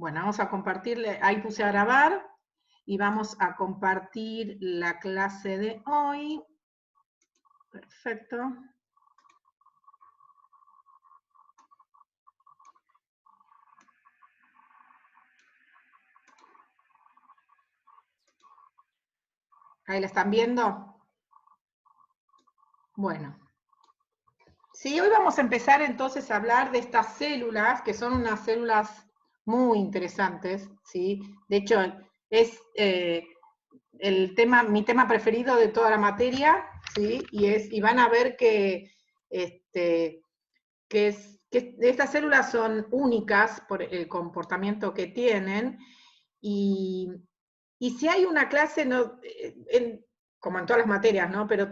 Bueno, vamos a compartirle, ahí puse a grabar, y vamos a compartir la clase de hoy. Perfecto. ¿Ahí la están viendo? Bueno. Sí, hoy vamos a empezar entonces a hablar de estas células, que son unas células muy interesantes, ¿sí? De hecho, es mi tema preferido de toda la materia, ¿sí? Y van a ver que estas células son únicas por el comportamiento que tienen, y si hay una clase, no, como en todas las materias, ¿no? Pero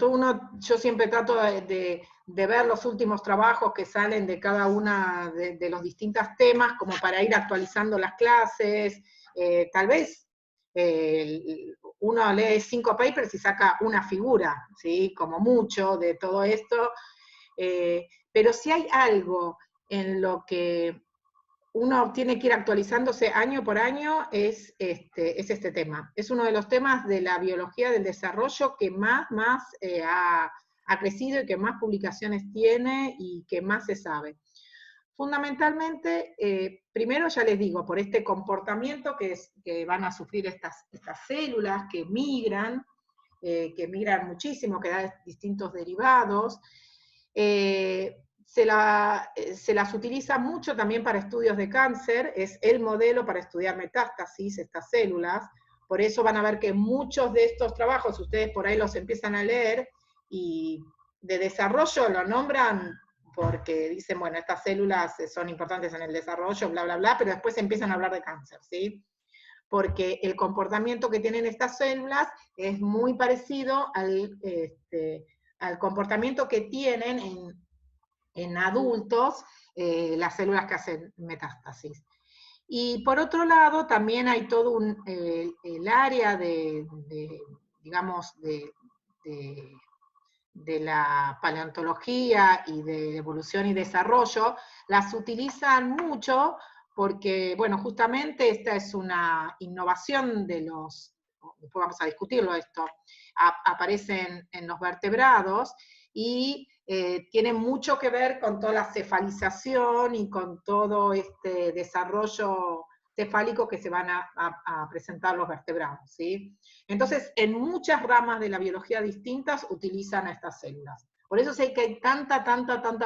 yo siempre trato de ver los últimos trabajos que salen de cada una de los distintos temas, como para ir actualizando las clases. Tal vez uno lee 5 papers y saca una figura, ¿sí? Como mucho de todo esto. Pero si hay algo en lo que uno tiene que ir actualizándose año por año, es este tema. Es uno de los temas de la biología del desarrollo que más ha crecido y que más publicaciones tiene y que más se sabe. Fundamentalmente, primero ya les digo, por este comportamiento que van a sufrir estas células que migran muchísimo, que da distintos derivados. Se las utiliza mucho también para estudios de cáncer, es el modelo para estudiar metástasis, estas células. Por eso van a ver que muchos de estos trabajos, ustedes por ahí los empiezan a leer, y de desarrollo lo nombran porque dicen, bueno, estas células son importantes en el desarrollo, bla, bla, bla, pero después empiezan a hablar de cáncer, ¿sí? Porque el comportamiento que tienen estas células es muy parecido al comportamiento que tienen en adultos las células que hacen metástasis. Y por otro lado, también hay todo el área digamos, de la paleontología y de evolución y desarrollo, las utilizan mucho porque, bueno, justamente esta es una innovación después vamos a discutirlo esto, aparecen en los vertebrados y tiene mucho que ver con toda la cefalización y con todo este desarrollo cefálico que se van a presentar los vertebrados, ¿sí? Entonces, en muchas ramas de la biología distintas utilizan a estas células. Por eso sé que hay tanta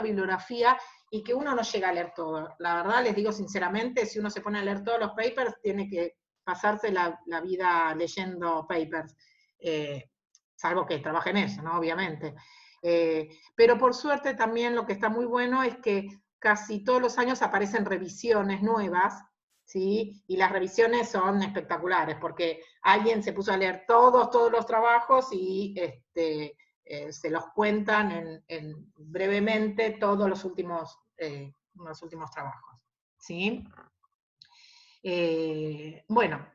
bibliografía y que uno no llega a leer todo. La verdad, les digo sinceramente, si uno se pone a leer todos los papers, tiene que pasarse la vida leyendo papers, salvo que trabaje en eso, ¿no? Obviamente. Pero por suerte también lo que está muy bueno es que casi todos los años aparecen revisiones nuevas, ¿sí? Y las revisiones son espectaculares, porque alguien se puso a leer todos los trabajos y se los cuentan brevemente todos los últimos trabajos, ¿sí? Bueno,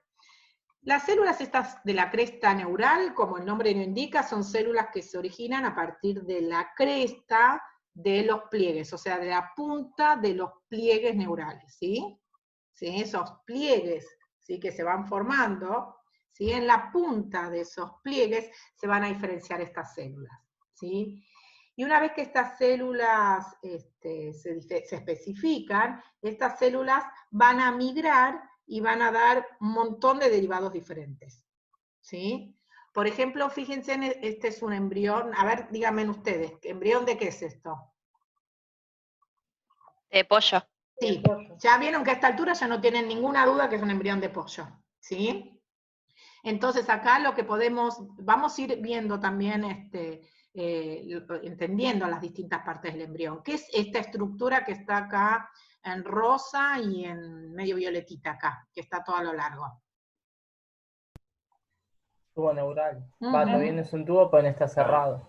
las células estas de la cresta neural, como el nombre lo indica, son células que se originan a partir de la cresta de los pliegues, o sea, de la punta de los pliegues neurales, ¿sí? ¿Sí? Esos pliegues, ¿sí?, que se van formando, ¿sí?, en la punta de esos pliegues se van a diferenciar estas células, ¿sí? Y una vez que estas células se especifican, estas células van a migrar y van a dar un montón de derivados diferentes, ¿sí? Por ejemplo, fíjense, este es un embrión, a ver, díganme ustedes, ¿embrión de qué es esto? De pollo. Sí, ya vieron que a esta altura ya no tienen ninguna duda que es un embrión de pollo, ¿sí? Entonces acá lo que vamos a ir viendo también, entendiendo las distintas partes del embrión. ¿Qué es esta estructura que está acá en rosa y en medio violetita acá, que está todo a lo largo? Tubo neural. Cuando bien es un tubo, pero no está cerrado.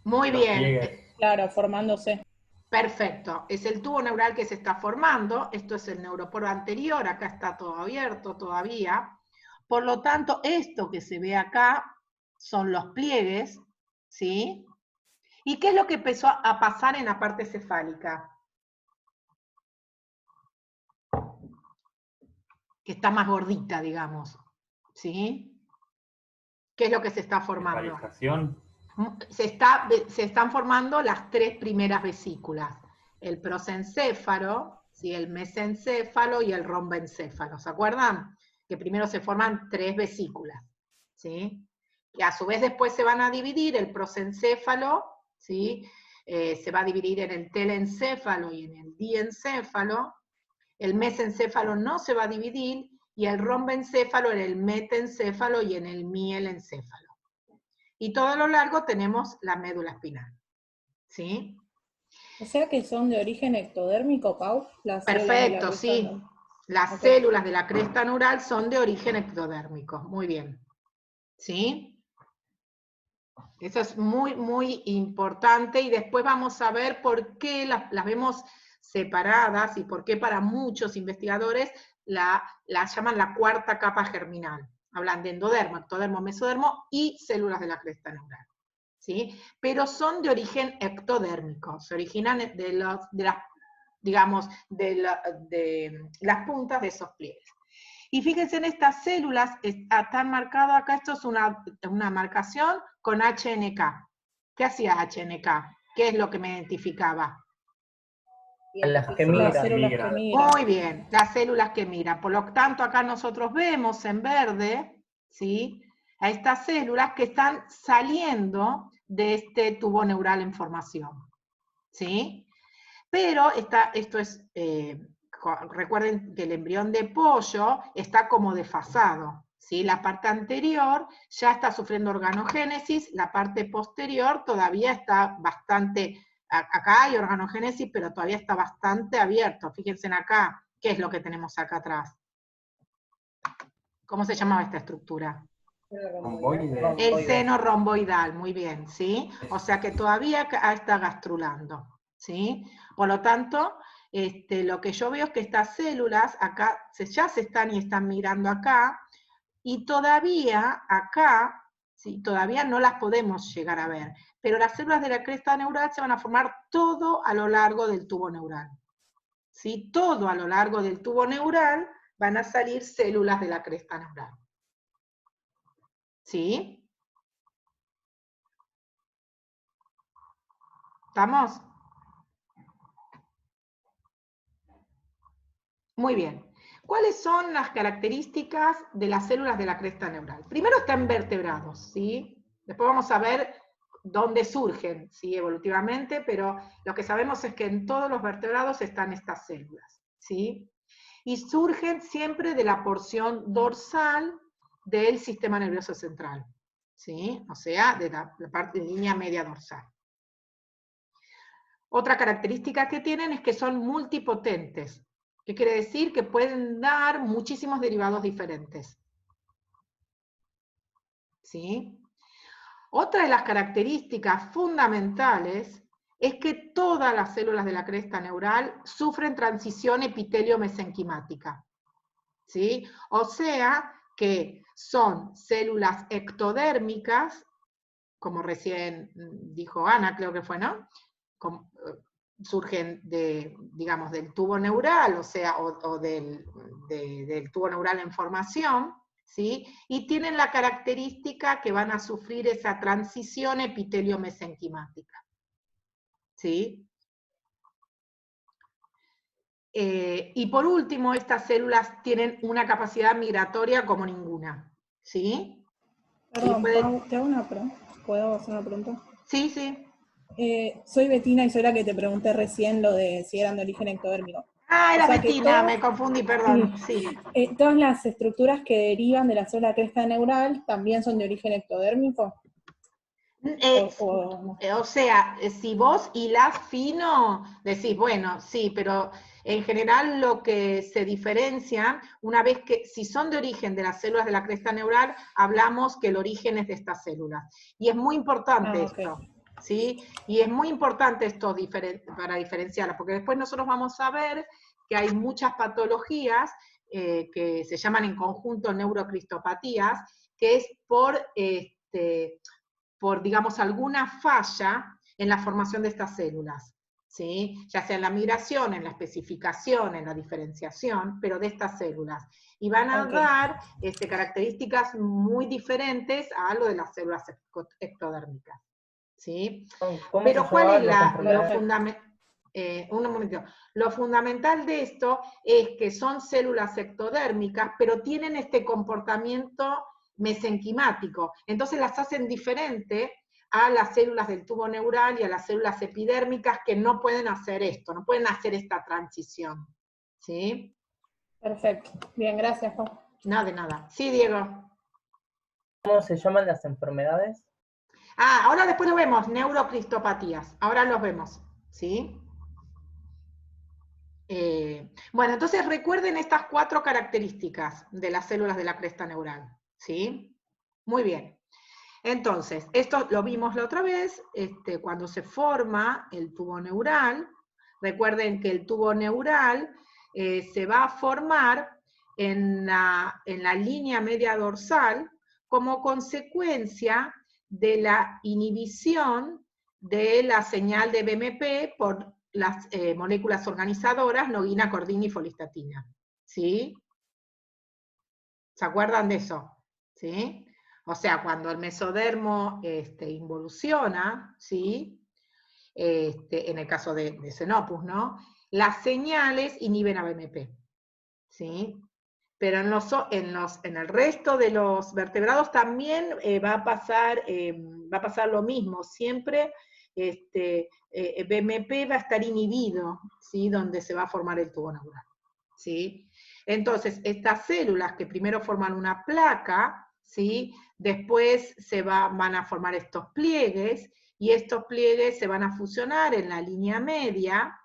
Muy bien. Claro, formándose. Perfecto. Es el tubo neural que se está formando. Esto es el neuroporo anterior. Acá está todo abierto todavía. Por lo tanto, esto que se ve acá son los pliegues, ¿sí? ¿Y qué es lo que empezó a pasar en la parte cefálica? que está más gordita, digamos, ¿sí? ¿Qué es lo que se está formando? Localización. Se están formando las 3 primeras vesículas, el prosencéfalo, ¿sí? El mesencéfalo y el romboencéfalo, ¿se acuerdan? Que primero se forman 3 vesículas, ¿sí? Que a su vez después se van a dividir, el prosencéfalo, ¿sí? Se va a dividir en el telencéfalo y en el diencéfalo, el mesencéfalo no se va a dividir, y el romboencéfalo en el metencéfalo y en el mielencéfalo. Y todo a lo largo tenemos la médula espinal, ¿sí? O sea que son de origen ectodérmico, Pau, las Perfecto, sí. Las células de la cresta neural son de origen ectodérmico, muy bien, ¿sí? Eso es muy, muy importante, y después vamos a ver por qué las vemos separadas y por qué para muchos investigadores la llaman la cuarta capa germinal. Hablan de endodermo, ectodermo, mesodermo y células de la cresta neural, ¿sí? Pero son de origen ectodérmico, se originan de las puntas de esos pliegues. Y fíjense en estas células, están marcadas acá, esto es una marcación con HNK. ¿Qué hacía HNK? ¿Qué es lo que me identificaba? Las que miran. Las células que miran. Muy bien, las células que miran. Por lo tanto, acá nosotros vemos en verde, ¿sí?, a estas células que están saliendo de este tubo neural en formación, ¿sí? Pero esto es, recuerden que el embrión de pollo está como desfasado, ¿sí? La parte anterior ya está sufriendo organogénesis, la parte posterior todavía está bastante, acá hay organogénesis, pero todavía está bastante abierto. Fíjense en acá, ¿qué es lo que tenemos acá atrás? ¿Cómo se llamaba esta estructura? El seno romboidal, muy bien, ¿sí? O sea que todavía está gastrulando, ¿sí? Por lo tanto, lo que yo veo es que estas células acá ya se están mirando acá, y todavía acá, ¿sí?, todavía no las podemos llegar a ver, pero las células de la cresta neural se van a formar todo a lo largo del tubo neural, ¿sí? Todo a lo largo del tubo neural van a salir células de la cresta neural, ¿sí? ¿Estamos? Muy bien. ¿Cuáles son las características de las células de la cresta neural? Primero están vertebrados, ¿sí? Después vamos a ver dónde surgen, ¿sí?, evolutivamente, pero lo que sabemos es que en todos los vertebrados están estas células, ¿sí? Y surgen siempre de la porción dorsal del sistema nervioso central, ¿sí? O sea, de la parte de línea media dorsal. Otra característica que tienen es que son multipotentes. ¿Qué quiere decir? Que pueden dar muchísimos derivados diferentes, ¿sí? Otra de las características fundamentales es que todas las células de la cresta neural sufren transición epitelio-mesenquimática, ¿sí? O sea que son células ectodérmicas, como recién dijo Ana, creo que fue, ¿no? Surgen digamos, del tubo neural, o sea, del tubo neural en formación, ¿sí? Y tienen la característica que van a sufrir esa transición epitelio-mesenquimática, ¿sí? Y por último, estas células tienen una capacidad migratoria como ninguna, ¿sí? Perdón, Pau, ¿te hago una pregunta? ¿Puedo hacer una pregunta? Sí, sí. Soy Betina y soy la que te pregunté recién lo de si eran de origen ectodérmico. Ah, era Betina, me confundí, perdón. Sí. ¿Todas las estructuras que derivan de la célula cresta neural también son de origen ectodérmico? O sea, si vos hilás fino, decís, bueno, sí, pero en general lo que se diferencia, una vez que, si son de origen de las células de la cresta neural, hablamos que el origen es de estas células. Y es muy importante esto, ¿sí? Y es muy importante esto para diferenciarlas, porque después nosotros vamos a ver que hay muchas patologías que se llaman en conjunto neurocristopatías, que es por, digamos, alguna falla en la formación de estas células, ¿sí? Ya sea en la migración, en la especificación, en la diferenciación, pero de estas células. Y van a dar características muy diferentes a lo de las células ectodérmicas, ¿sí? ¿Cómo Pero se ¿cuál es llaman lo fundamental de esto? Es que son células ectodérmicas, pero tienen este comportamiento mesenquimático. Entonces las hacen diferente a las células del tubo neural y a las células epidérmicas que no pueden hacer esto, no pueden hacer esta transición. ¿Sí? Perfecto. Bien, gracias, Juan. No, de nada. Sí, Diego. ¿Cómo se llaman las enfermedades? Ah, ahora después lo vemos, neurocristopatías. Ahora los vemos, ¿sí? Bueno, entonces recuerden estas 4 características de las células de la cresta neural, ¿sí? Muy bien. Entonces, esto lo vimos la otra vez, cuando se forma el tubo neural. Recuerden que el tubo neural se va a formar en la línea media dorsal como consecuencia de la inhibición de la señal de BMP por las moléculas organizadoras, noguina, cordina y folistatina. ¿Sí? ¿Se acuerdan de eso? ¿Sí? O sea, cuando el mesodermo involuciona, ¿sí? En el caso de Xenopus, ¿no? Las señales inhiben a BMP, ¿sí? Pero en el resto de los vertebrados también va a pasar lo mismo. Siempre BMP va a estar inhibido, ¿sí? Donde se va a formar el tubo neural, ¿sí? Entonces, estas células que primero forman una placa, ¿sí? Después van a formar estos pliegues, y estos pliegues se van a fusionar en la línea media,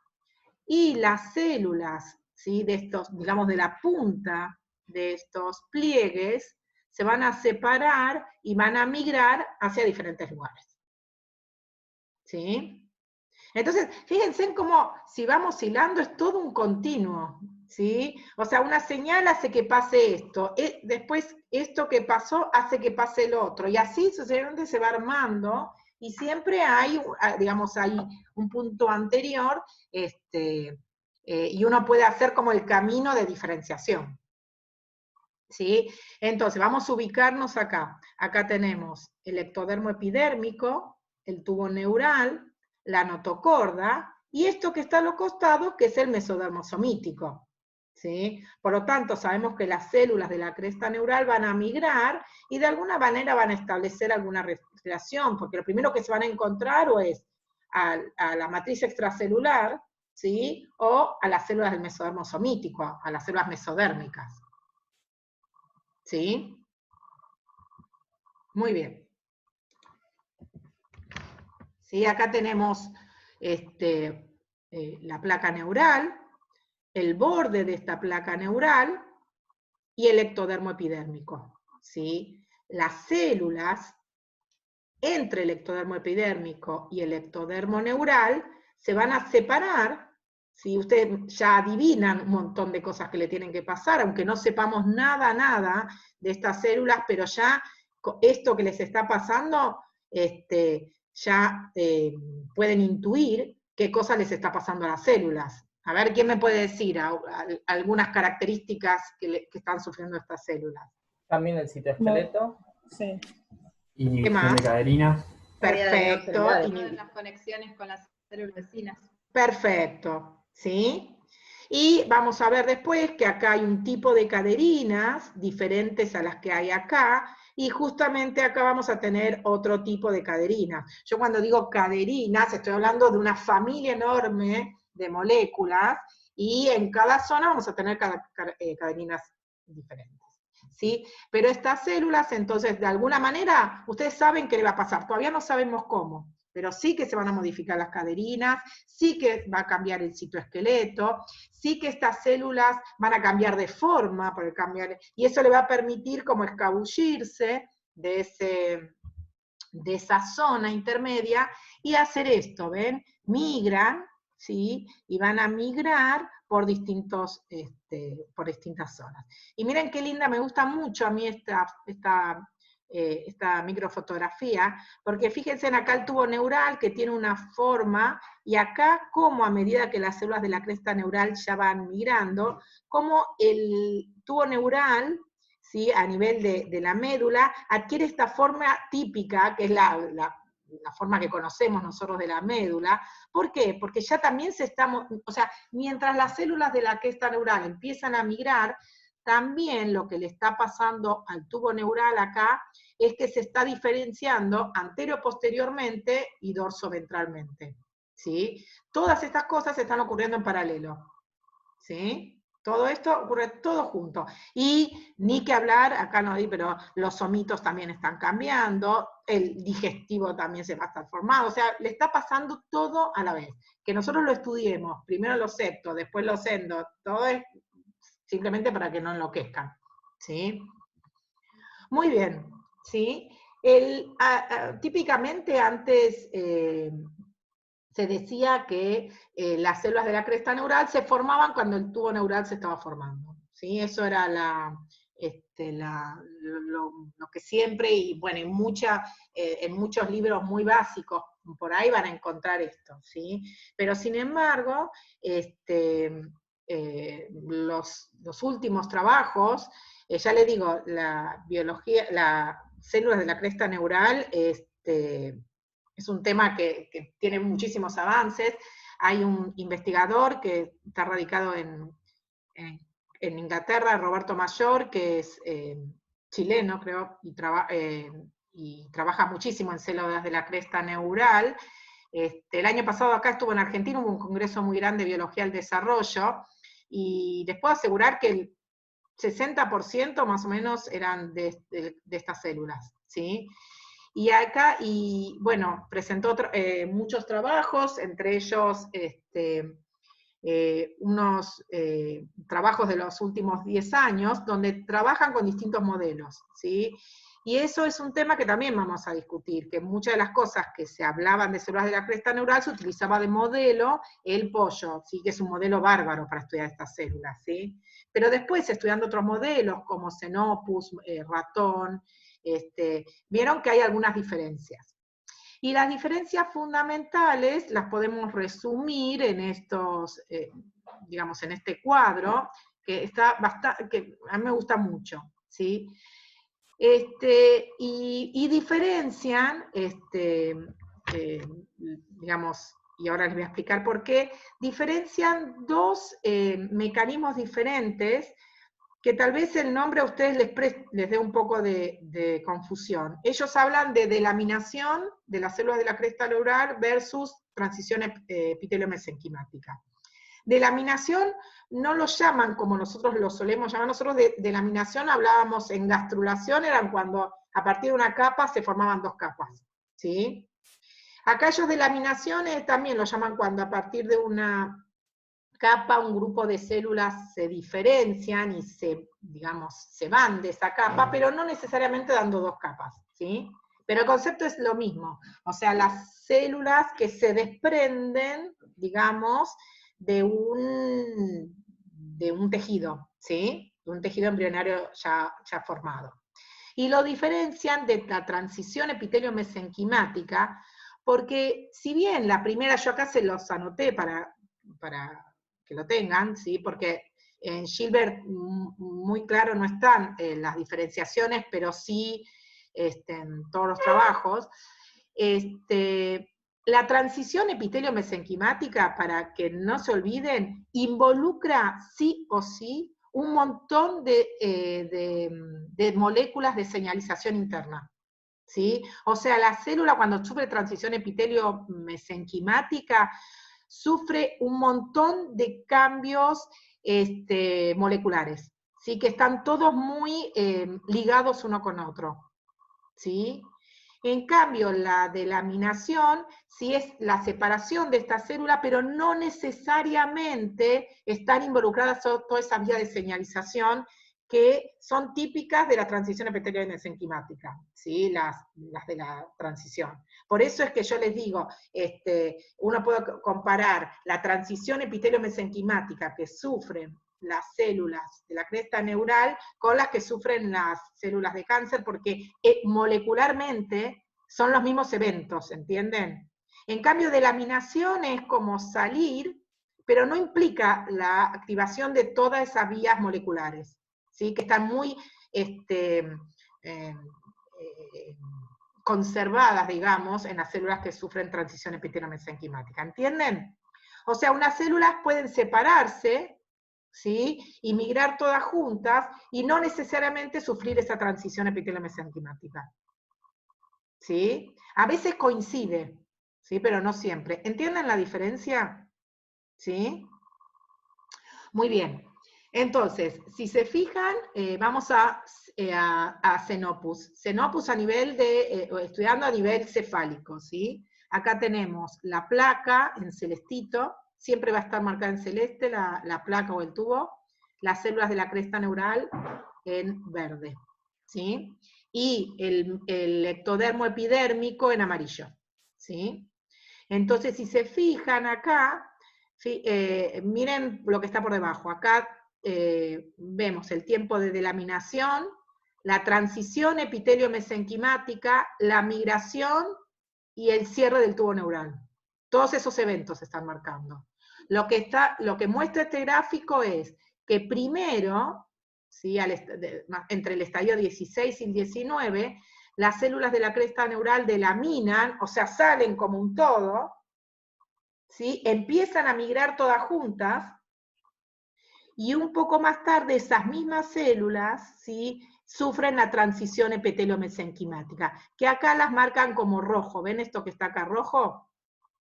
y las células, ¿sí? De estos, digamos, de la punta de estos pliegues, se van a separar y van a migrar hacia diferentes lugares. ¿Sí? Entonces, fíjense en cómo, si vamos hilando, es todo un continuo, ¿sí? O sea, una señal hace que pase esto, después esto que pasó hace que pase el otro, y así sucesivamente se va armando, y siempre hay, digamos, hay un punto anterior, y uno puede hacer como el camino de diferenciación. ¿Sí? Entonces, vamos a ubicarnos acá. Acá tenemos el ectodermo epidérmico, el tubo neural, la notocorda, y esto que está a los costados, que es el mesodermo somítico. ¿Sí? Por lo tanto, sabemos que las células de la cresta neural van a migrar y de alguna manera van a establecer alguna relación, porque lo primero que se van a encontrar o es a la matriz extracelular, ¿sí? O a las células del mesodermo somítico, a las células mesodérmicas. ¿Sí? Muy bien. ¿Sí? Acá tenemos la placa neural, el borde de esta placa neural y el ectodermo epidérmico. ¿Sí? Las células entre el ectodermo epidérmico y el ectodermo neural se van a separar. ¿Sí? Ustedes ya adivinan un montón de cosas que le tienen que pasar, aunque no sepamos nada de estas células, pero ya esto que les está pasando, ya pueden intuir qué cosa les está pasando a las células. A ver, ¿quién me puede decir algunas características que están sufriendo estas células? También el citoesqueleto. Sí. Inhibición de cadeninas. Perfecto. Las conexiones con las células vecinas. Perfecto, ¿sí? Y vamos a ver después que acá hay un tipo de cadeninas diferentes a las que hay acá, y justamente acá vamos a tener otro tipo de cadeninas. Yo cuando digo cadeninas, estoy hablando de una familia enorme de moléculas, y en cada zona vamos a tener cadeninas diferentes. ¿Sí? Pero estas células, entonces, de alguna manera, ustedes saben qué le va a pasar, todavía no sabemos cómo, pero sí que se van a modificar las cadeninas, sí que va a cambiar el citoesqueleto, sí que estas células van a cambiar de forma, y eso le va a permitir como escabullirse de esa zona intermedia y hacer esto, ¿ven? Migran, ¿sí? Y van a migrar por distintas zonas. Y miren qué linda, me gusta mucho a mí esta esta microfotografía, porque fíjense en acá el tubo neural que tiene una forma, y acá como a medida que las células de la cresta neural ya van migrando, como el tubo neural, ¿sí?, a nivel de la médula, adquiere esta forma típica, que es la forma que conocemos nosotros de la médula. ¿Por qué? Porque ya también o sea, mientras las células de la cresta neural empiezan a migrar, también lo que le está pasando al tubo neural acá es que se está diferenciando anterio-posteriormente y dorso-ventralmente, ¿sí? Todas estas cosas están ocurriendo en paralelo, ¿sí? Todo esto ocurre todo junto. Y ni que hablar, acá no di, pero los somitos también están cambiando, el digestivo también se va a estar formado, o sea, le está pasando todo a la vez. Que nosotros lo estudiemos, primero los septos, después los endos, todo es simplemente para que no enloquezcan, ¿sí? Muy bien, ¿sí? Típicamente antes se decía que las células de la cresta neural se formaban cuando el tubo neural se estaba formando, ¿sí? Eso era lo que siempre, y bueno, en muchos libros muy básicos, por ahí van a encontrar esto, ¿sí? Pero sin embargo, los últimos trabajos, ya les digo, la biología, las células de la cresta neural, es un tema que tiene muchísimos avances. Hay un investigador que está radicado en Inglaterra, Roberto Mayor, que es chileno, creo, y trabaja muchísimo en células de la cresta neural. El año pasado acá estuvo en Argentina, hubo un congreso muy grande de biología del desarrollo, y les puedo asegurar que el 60% más o menos eran de estas células, ¿sí? Y acá, bueno, presentó muchos trabajos, entre ellos unos trabajos de los últimos 10 años, donde trabajan con distintos modelos, ¿sí? Y eso es un tema que también vamos a discutir, que muchas de las cosas que se hablaban de células de la cresta neural se utilizaba de modelo el pollo, ¿sí? Que es un modelo bárbaro para estudiar estas células, ¿sí? Pero después, estudiando otros modelos, como Xenopus, ratón, vieron que hay algunas diferencias. Y las diferencias fundamentales las podemos resumir en estos, digamos, en este cuadro, que está bastante, que a mí me gusta mucho, ¿sí? Y diferencian, digamos, y ahora les voy a explicar por qué, diferencian dos mecanismos diferentes que tal vez el nombre a ustedes les dé un poco de confusión. Ellos hablan de delaminación de las células de la cresta neural versus transición epitelio-mesenquimática. Delaminación no lo llaman como nosotros lo solemos llamar. Nosotros de delaminación hablábamos en gastrulación, eran cuando a partir de una capa se formaban dos capas, ¿sí? Acá ellos delaminaciones también lo llaman cuando a partir de una capa, un grupo de células se diferencian y digamos, se van de esa capa, pero no necesariamente dando dos capas, ¿sí? Pero el concepto es lo mismo, o sea, las células que se desprenden, digamos, de un tejido, ¿sí? De un tejido embrionario ya formado. Y lo diferencian de la transición epitelio-mesenquimática, porque si bien la primera, yo acá se los anoté para que lo tengan, ¿sí? Porque en Gilbert muy claro no están las diferenciaciones, pero sí en todos los trabajos. La transición epitelio-mesenquimática, para que no se olviden, involucra sí o sí un montón de moléculas de señalización interna, ¿sí? O sea, la célula cuando sufre transición epitelio-mesenquimática sufre un montón de cambios moleculares, ¿sí? Que están todos muy ligados uno con otro, ¿sí? En cambio, la delaminación sí es la separación de esta célula, pero no necesariamente están involucradas todas esas vías de señalización que son típicas de la transición epitelio-mesenquimática, ¿sí? Las de la transición. Por eso es que yo les digo, uno puede comparar la transición epitelio-mesenquimática que sufren las células de la cresta neural con las que sufren las células de cáncer, porque molecularmente son los mismos eventos, ¿entienden? En cambio, delaminación es como salir, pero no implica la activación de todas esas vías moleculares, ¿sí? Que están muy conservadas, digamos, en las células que sufren transición epitelio-mesenquimática, ¿entienden? O sea, unas células pueden separarse, ¿sí? Y migrar todas juntas, y no necesariamente sufrir esa transición epitelio-mesenquimática, ¿sí? A veces coincide, ¿sí? Pero no siempre. ¿Entienden la diferencia? ¿Sí? Muy bien. Entonces, si se fijan, vamos a Xenopus. Xenopus a nivel de, estudiando a nivel cefálico, ¿sí? Acá tenemos la placa en celestito, siempre va a estar marcada en celeste la placa o el tubo, las células de la cresta neural en verde, ¿sí? Y el ectodermo epidérmico en amarillo, ¿sí? Entonces, si se fijan acá, miren lo que está por debajo. Acá vemos el tiempo de delaminación, la transición epitelio-mesenquimática, la migración y el cierre del tubo neural. Todos esos eventos se están marcando. Lo que muestra este gráfico es que primero, ¿sí? Entre el estadio 16 y el 19, las células de la cresta neural delaminan, o sea, salen como un todo, ¿sí? Empiezan a migrar todas juntas, y un poco más tarde esas mismas células, ¿sí? Sufren la transición epitelio-mesenquimática, que acá las marcan como rojo. ¿Ven esto que está acá rojo?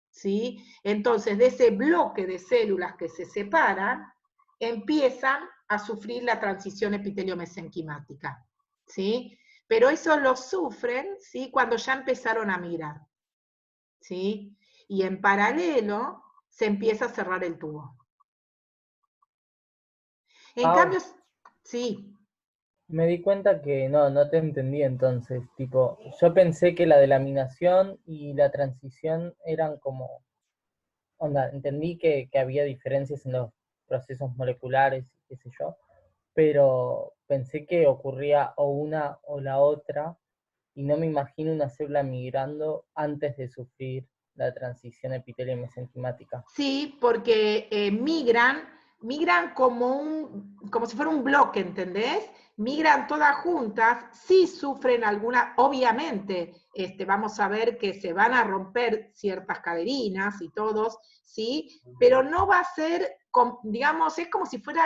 ¿Sí? Entonces, de ese bloque de células que se separan, empiezan a sufrir la transición epitelio-mesenquimática, ¿sí? Pero eso lo sufren, ¿sí? Cuando ya empezaron a migrar, ¿sí? Y en paralelo se empieza a cerrar el tubo. En cambio, sí. Me di cuenta que no te entendí entonces, tipo, yo pensé que la delaminación y la transición eran como, onda, entendí que había diferencias en los procesos moleculares, qué sé yo, pero pensé que ocurría o una o la otra, y no me imagino una célula migrando antes de sufrir la transición epitelio-mesenquimática. Sí, porque migran como si fuera un bloque, ¿entendés? Migran todas juntas, sí sufren alguna, obviamente, vamos a ver que se van a romper ciertas caderinas y todos, ¿sí? Pero no va a ser, digamos, es como si fuera,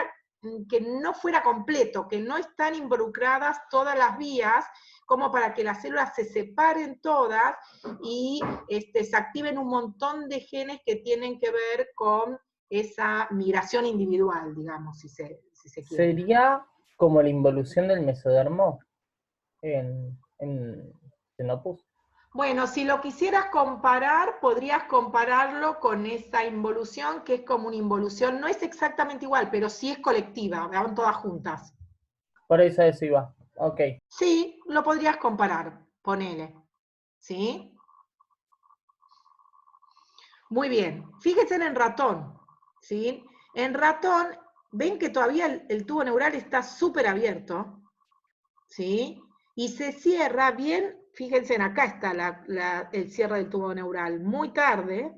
que no fuera completo, que no están involucradas todas las vías, como para que las células se separen todas y se activen un montón de genes que tienen que ver con esa migración individual, digamos, si se quiere. ¿Sería como la involución del mesodermo en Xenopus? Bueno, si lo quisieras comparar, podrías compararlo con esa involución, que es como una involución, no es exactamente igual, pero sí es colectiva, van todas juntas. Por eso iba, ok. Sí, lo podrías comparar, ponele, ¿sí? Muy bien, fíjense en el ratón, ¿sí? En ratón, ven que todavía el tubo neural está súper abierto, ¿sí? Y se cierra bien, fíjense, acá está el cierre del tubo neural, muy tarde,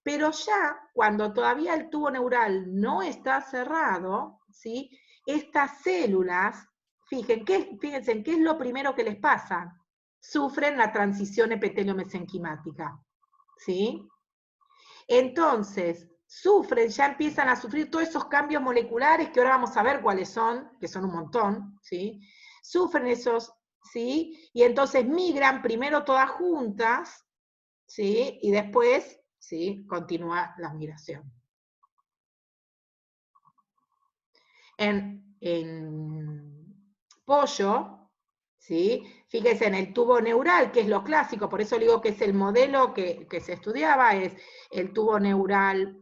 pero ya cuando todavía el tubo neural no está cerrado, ¿sí? Estas células, fíjense, ¿qué es lo primero que les pasa? Sufren la transición epitelio-mesenquimática, ¿sí? Entonces, ya empiezan a sufrir todos esos cambios moleculares que ahora vamos a ver cuáles son, que son un montón, ¿sí? Sufren esos, ¿sí? Y entonces migran primero todas juntas, ¿sí? Y después, ¿sí? Continúa la migración. En pollo, ¿sí? Fíjense en el tubo neural, que es lo clásico, por eso digo que es el modelo que se estudiaba, es el tubo neural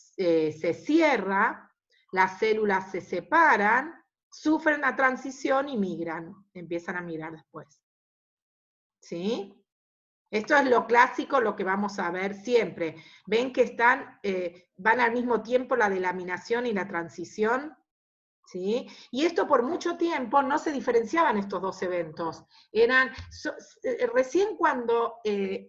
se cierra, las células se separan, sufren la transición y migran, empiezan a migrar después. ¿Sí? Esto es lo clásico, lo que vamos a ver siempre. Ven que están, van al mismo tiempo la delaminación y la transición, ¿sí? Y esto por mucho tiempo no se diferenciaban estos dos eventos. Recién cuando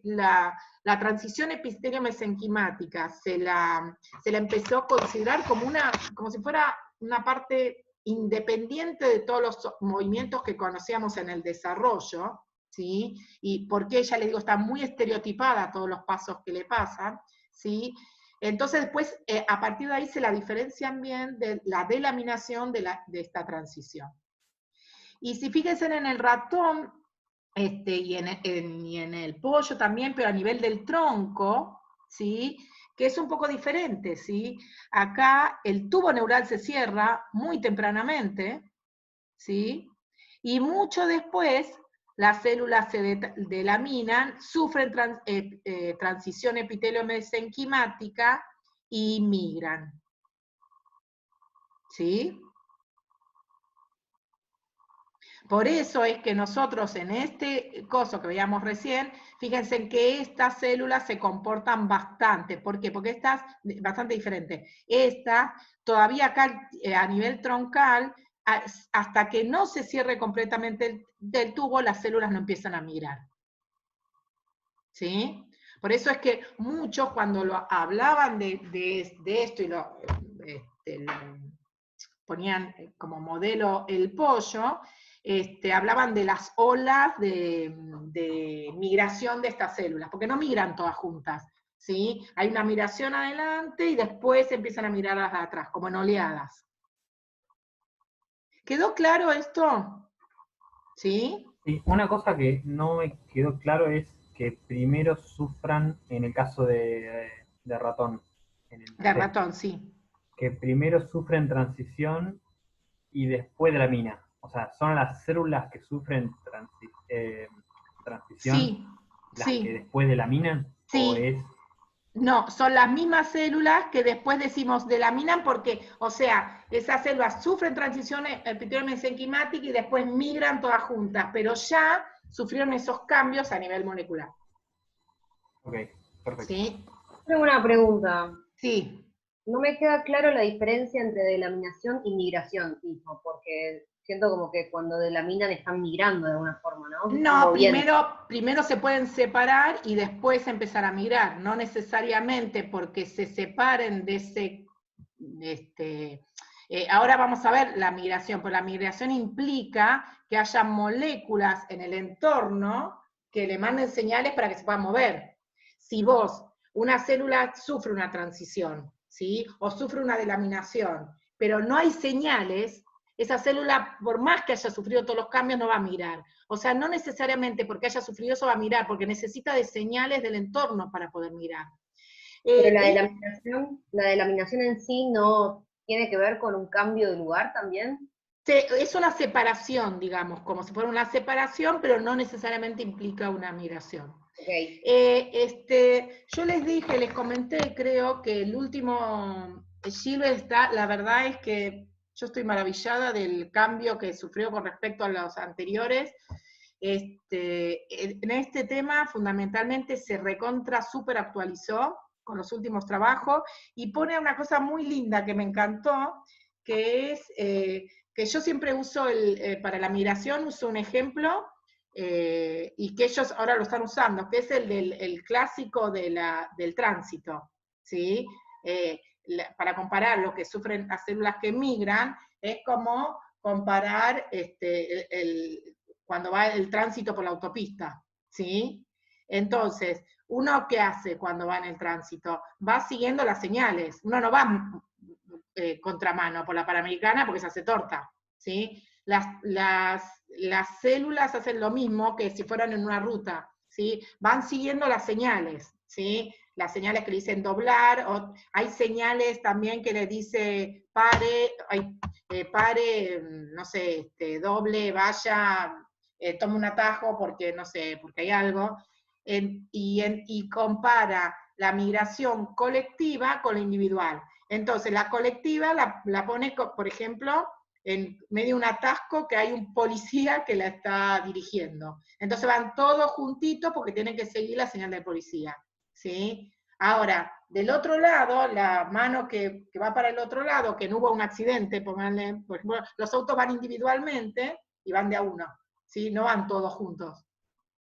la transición epitelio-mesenquimática se la empezó a considerar como si fuera una parte independiente de todos los movimientos que conocíamos en el desarrollo, ¿sí? Y porque ella, le digo, está muy estereotipada todos los pasos que le pasan, ¿sí? Entonces después, a partir de ahí se la diferencian bien de la delaminación de esta transición. Y si fíjense en el ratón, y en el pollo también, pero a nivel del tronco, ¿sí? Que es un poco diferente, ¿sí? Acá el tubo neural se cierra muy tempranamente, ¿sí? Y mucho después las células se delaminan, sufren transición epitelio-mesenquimática y migran. ¿Sí? Por eso es que nosotros en este coso que veíamos recién, fíjense que estas células se comportan bastante. ¿Por qué? Porque estas, bastante diferente. Esta, todavía acá a nivel troncal, hasta que no se cierre completamente del tubo, las células no empiezan a migrar. ¿Sí? Por eso es que muchos cuando hablaban de esto y lo ponían como modelo el pollo, hablaban de las olas de migración de estas células, porque no migran todas juntas, ¿sí? Hay una migración adelante y después empiezan a mirar las de atrás, como en oleadas. ¿Quedó claro esto? ¿Sí? Sí, una cosa que no me quedó claro es que primero sufran, en el caso de ratón. De ratón, sí. Que primero sufren transición y después de la mina. O sea, son las células que sufren transición Sí, las sí. que después delaminan. Sí. ¿O es? No, son las mismas células que después decimos delaminan porque, o sea, esas células sufren transición epitelio-mesenquimática y después migran todas juntas, pero ya sufrieron esos cambios a nivel molecular. Ok, perfecto. ¿Sí? Tengo una pregunta. Sí. No me queda claro la diferencia entre delaminación y migración, tipo, porque siento como que cuando delaminan están migrando de alguna forma, ¿no? No, primero se pueden separar y después empezar a migrar, no necesariamente porque se separen de ese, ahora vamos a ver la migración, pero la migración implica que haya moléculas en el entorno que le manden señales para que se puedan mover. Si una célula sufre una transición, ¿sí? O sufre una delaminación, pero no hay señales, esa célula, por más que haya sufrido todos los cambios, no va a migrar. O sea, no necesariamente porque haya sufrido eso va a migrar, porque necesita de señales del entorno para poder migrar. Pero la delaminación en sí no tiene que ver con un cambio de lugar también. Es una separación, digamos, como si fuera una separación, pero no necesariamente implica una migración. Okay. Yo les comenté, creo, que el último Gilbert la verdad es que yo estoy maravillada del cambio que sufrió con respecto a los anteriores. En este tema, fundamentalmente, se recontra super actualizó con los últimos trabajos, y pone una cosa muy linda que me encantó, que es que yo siempre uso, para la migración, uso un ejemplo, y que ellos ahora lo están usando, que es el clásico del tránsito, ¿sí? Para comparar lo que sufren las células que migran, es como comparar cuando va el tránsito por la autopista, ¿sí? Entonces, ¿uno qué hace cuando va en el tránsito? Va siguiendo las señales, uno no va contramano por la Panamericana porque se hace torta, ¿sí? Las células hacen lo mismo que si fueran en una ruta, ¿sí? Van siguiendo las señales, ¿sí? Las señales que le dicen doblar, o hay señales también que le dice pare, pare, no sé, doble, vaya, tome un atajo porque, no sé, porque hay algo, y compara la migración colectiva con la individual. Entonces, la colectiva la pone, por ejemplo, en medio de un atasco que hay un policía que la está dirigiendo. Entonces van todos juntitos porque tienen que seguir la señal del policía, ¿sí? Ahora, del otro lado, la mano que va para el otro lado, que no hubo un accidente, por ejemplo, los autos van individualmente y van de a uno, ¿sí? No van todos juntos,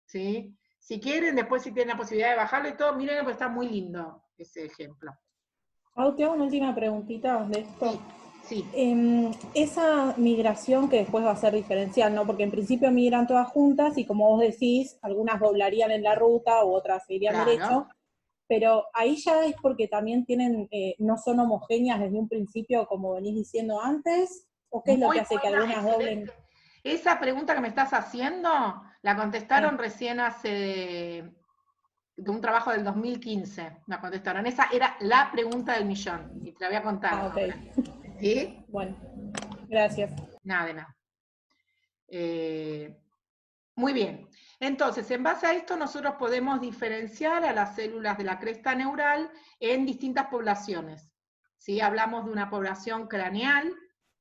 ¿sí? Si quieren, después si tienen la posibilidad de bajarlo y todo, miren, pues está muy lindo ese ejemplo. Te hago una última preguntita de esto. Sí. Esa migración que después va a ser diferencial, ¿no? Porque en principio migran todas juntas y como vos decís, algunas doblarían en la ruta u otras seguirían derecho, pero ahí ya es porque también tienen, no son homogéneas desde un principio, como venís diciendo antes, ¿o qué es lo que hace que algunas doblen? Esa pregunta que me estás haciendo, la contestaron recién hace, de un trabajo del 2015, la contestaron. Esa era la pregunta del millón, y te la voy a contar. Ok. ¿Sí? Bueno, gracias. Nada de nada. Muy bien. Entonces, en base a esto, nosotros podemos diferenciar a las células de la cresta neural en distintas poblaciones. ¿Sí? Hablamos de una población craneal,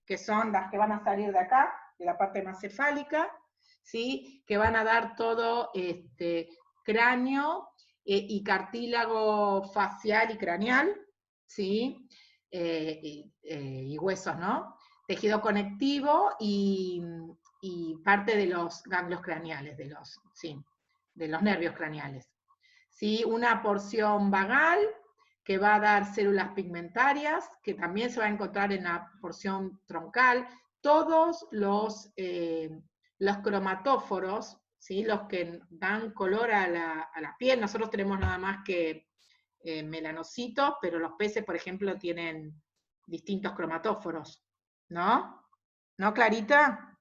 que son las que van a salir de acá, de la parte más cefálica, ¿sí? Que van a dar todo cráneo y cartílago facial y craneal, ¿sí? Y huesos, ¿no? Tejido conectivo y parte de los ganglios craneales, de los nervios craneales. ¿Sí? Una porción vagal, que va a dar células pigmentarias, que también se va a encontrar en la porción troncal. Todos los cromatóforos, ¿sí? Los que dan color a la piel, nosotros tenemos nada más que melanocitos, pero los peces, por ejemplo, tienen distintos cromatóforos, ¿no? ¿No, Clarita?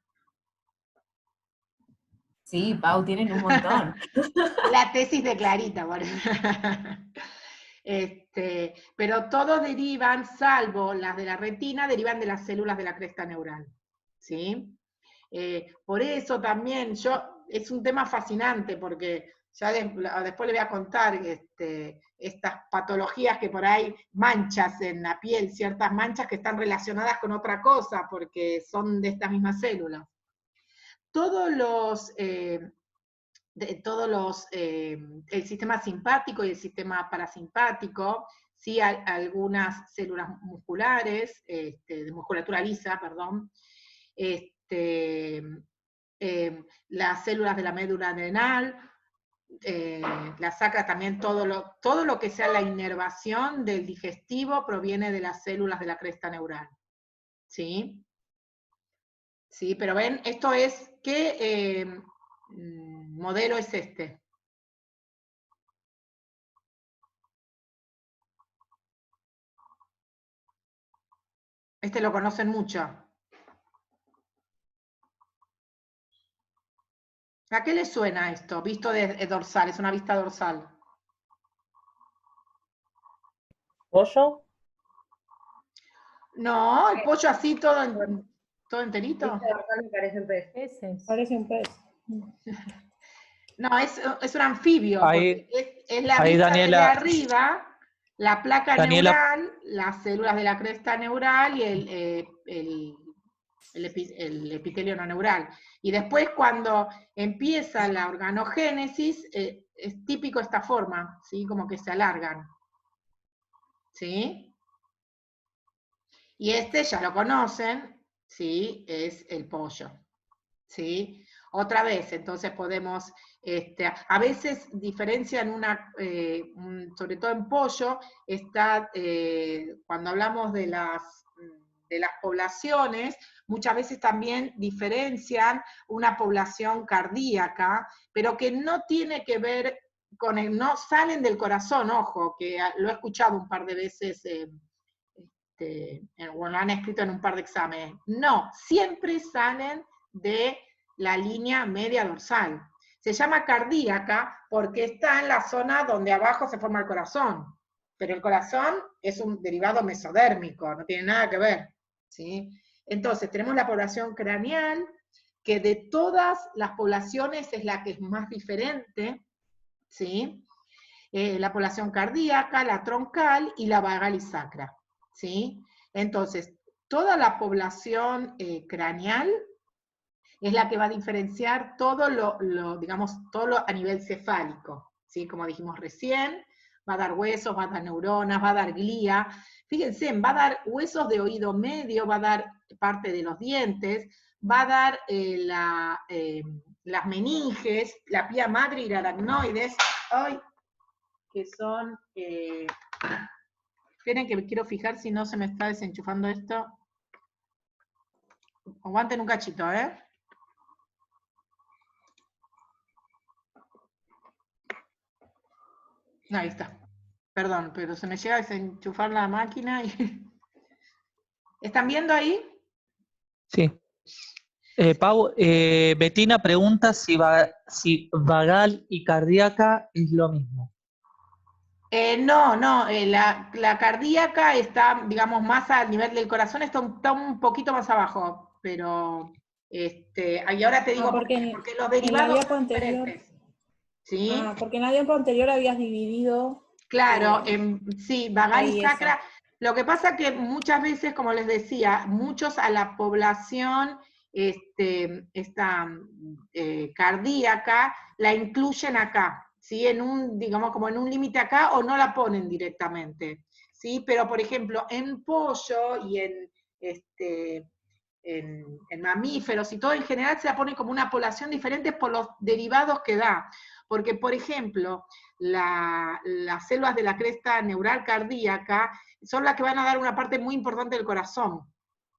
Sí, Pau, tienen un montón. La tesis de Clarita, bueno. Pero todos derivan, salvo las de la retina, derivan de las células de la cresta neural, ¿sí? Por eso también, es un tema fascinante, porque ya después les voy a contar estas patologías que por ahí, manchas en la piel, ciertas manchas que están relacionadas con otra cosa, porque son de estas mismas células. El sistema simpático y el sistema parasimpático, ¿sí? Hay algunas células musculares, de musculatura lisa, perdón, las células de la médula adrenal, la sacra también, todo lo que sea la inervación del digestivo proviene de las células de la cresta neural, ¿sí? Sí, pero ven, esto es, ¿qué modelo es este? Este lo conocen mucho. ¿A qué le suena esto? Visto de dorsal, es una vista dorsal. ¿Pollo? No, el pollo así todo enterito. Vista dorsal me parecen peces. Peces. Parece un pez. No, es un anfibio, Ahí- porque es la ahí, vista Daniela. de arriba, la placa Daniela. neural, las células de la cresta neural y el epitelio no neural. Y después, cuando empieza la organogénesis, es típico esta forma, ¿sí? Como que se alargan. ¿Sí? Y ya lo conocen, ¿sí? Es el pollo. ¿Sí? Otra vez, entonces podemos, a veces diferencian sobre todo en pollo, cuando hablamos de las poblaciones, muchas veces también diferencian una población cardíaca, pero que no tiene que ver no salen del corazón, ojo, que lo he escuchado un par de veces, o lo han escrito en un par de exámenes. No, siempre salen de la línea media dorsal. Se llama cardíaca porque está en la zona donde abajo se forma el corazón, pero el corazón es un derivado mesodérmico, no tiene nada que ver, ¿sí? Entonces, tenemos la población craneal, que de todas las poblaciones es la que es más diferente, ¿sí? La población cardíaca, la troncal y la vagal y sacra, ¿sí? Entonces, toda la población craneal es la que va a diferenciar todo digamos, todo a nivel cefálico, ¿sí? Como dijimos recién, va a dar huesos, va a dar neuronas, va a dar glía. Fíjense, va a dar huesos de oído medio, va a dar parte de los dientes, va a dar las meninges, la pía madre y aracnoides, que son... esperen que me quiero fijar si no se me está desenchufando esto. Aguanten un cachito, ¿eh? Ahí está. Perdón, pero se me llega a desenchufar la máquina y... ¿Están viendo ahí? Sí. Pau, Betina pregunta si vagal y cardíaca es lo mismo. No, la cardíaca está, digamos, más al nivel del corazón, está un poquito más abajo, pero, y ahora te digo, porque los derivados son diferentes. ¿Sí? Porque en la diapo anterior habías dividido... Claro, sí, vagal y sacra. Lo que pasa que muchas veces, como les decía, muchos a la población cardíaca la incluyen acá, ¿sí? Digamos, como en un límite acá, o no la ponen directamente, ¿sí? Pero, por ejemplo, en pollo y en mamíferos y todo en general se la pone como una población diferente por los derivados que da. Porque, por ejemplo, las células de la cresta neural cardíaca son las que van a dar una parte muy importante del corazón.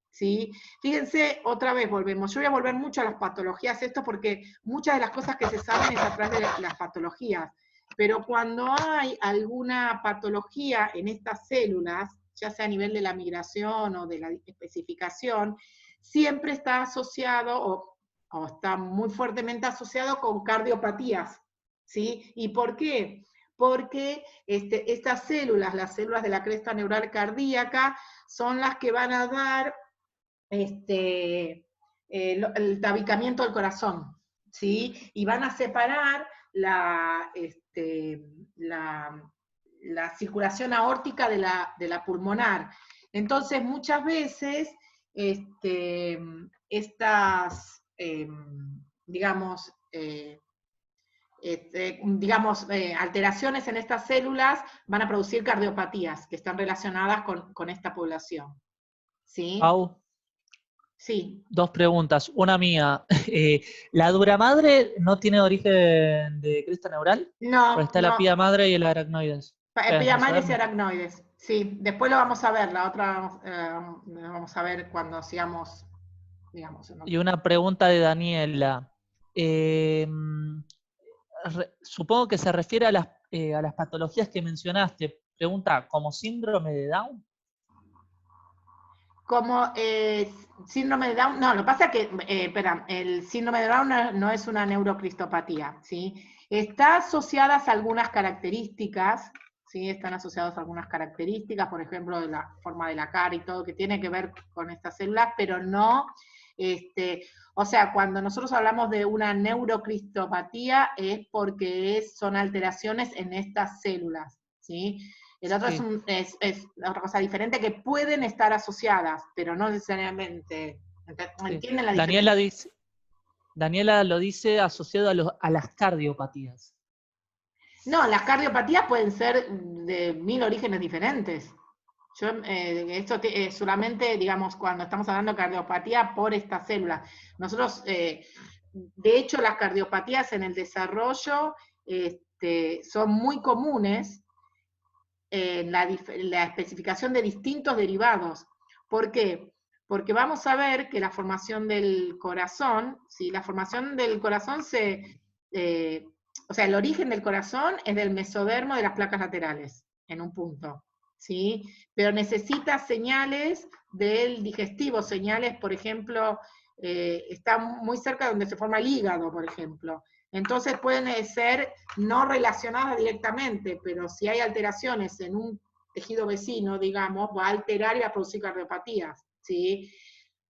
¿Sí? Fíjense, otra vez volvemos. Yo voy a volver mucho a las patologías, esto porque muchas de las cosas que se saben es a través de las patologías. Pero cuando hay alguna patología en estas células, ya sea a nivel de la migración o de la especificación, siempre está asociado o está muy fuertemente asociado con cardiopatías. ¿Sí? ¿Y por qué? Porque estas células, las células de la cresta neural cardíaca, son las que van a dar el tabicamiento del corazón, ¿sí? Y van a separar la circulación aórtica de la pulmonar. Entonces, muchas veces, estas, digamos, alteraciones en estas células van a producir cardiopatías que están relacionadas con esta población. ¿Sí? Pau. Sí. Dos preguntas. Una mía. ¿La dura madre no tiene origen de cresta neural? No. Porque está la pía madre y el aracnoides. Pía madre y aracnoides. Sí, después lo vamos a ver. La otra vamos a ver cuando sigamos, digamos. Y una pregunta de Daniela. Supongo que se refiere a las patologías que mencionaste. Pregunta, ¿como síndrome de Down? Como síndrome de Down, no, lo que pasa es que, el síndrome de Down no es una neurocristopatía, ¿sí? Está asociadas a algunas características, ¿sí? Están asociados a algunas características, por ejemplo, de la forma de la cara y todo, que tiene que ver con estas células, pero no, o sea, cuando nosotros hablamos de una neurocristopatía es porque son alteraciones en estas células, ¿sí? El otro es otra cosa diferente, que pueden estar asociadas, pero no necesariamente. ¿Entienden la diferencia? Daniela lo dice asociado a las cardiopatías. No, las cardiopatías pueden ser de 1000 orígenes diferentes. Esto es solamente, digamos, cuando estamos hablando de cardiopatía por estas células. Nosotros, de hecho, las cardiopatías en el desarrollo son muy comunes, en la especificación de distintos derivados. ¿Por qué? Porque vamos a ver que la formación del corazón, ¿sí? La formación del corazón o sea, el origen del corazón es del mesodermo de las placas laterales, en un punto, ¿sí? Pero necesita señales del digestivo, señales, por ejemplo, está muy cerca de donde se forma el hígado, por ejemplo. Entonces pueden ser no relacionadas directamente, pero si hay alteraciones en un tejido vecino, digamos, va a alterar y va a producir cardiopatías, ¿sí?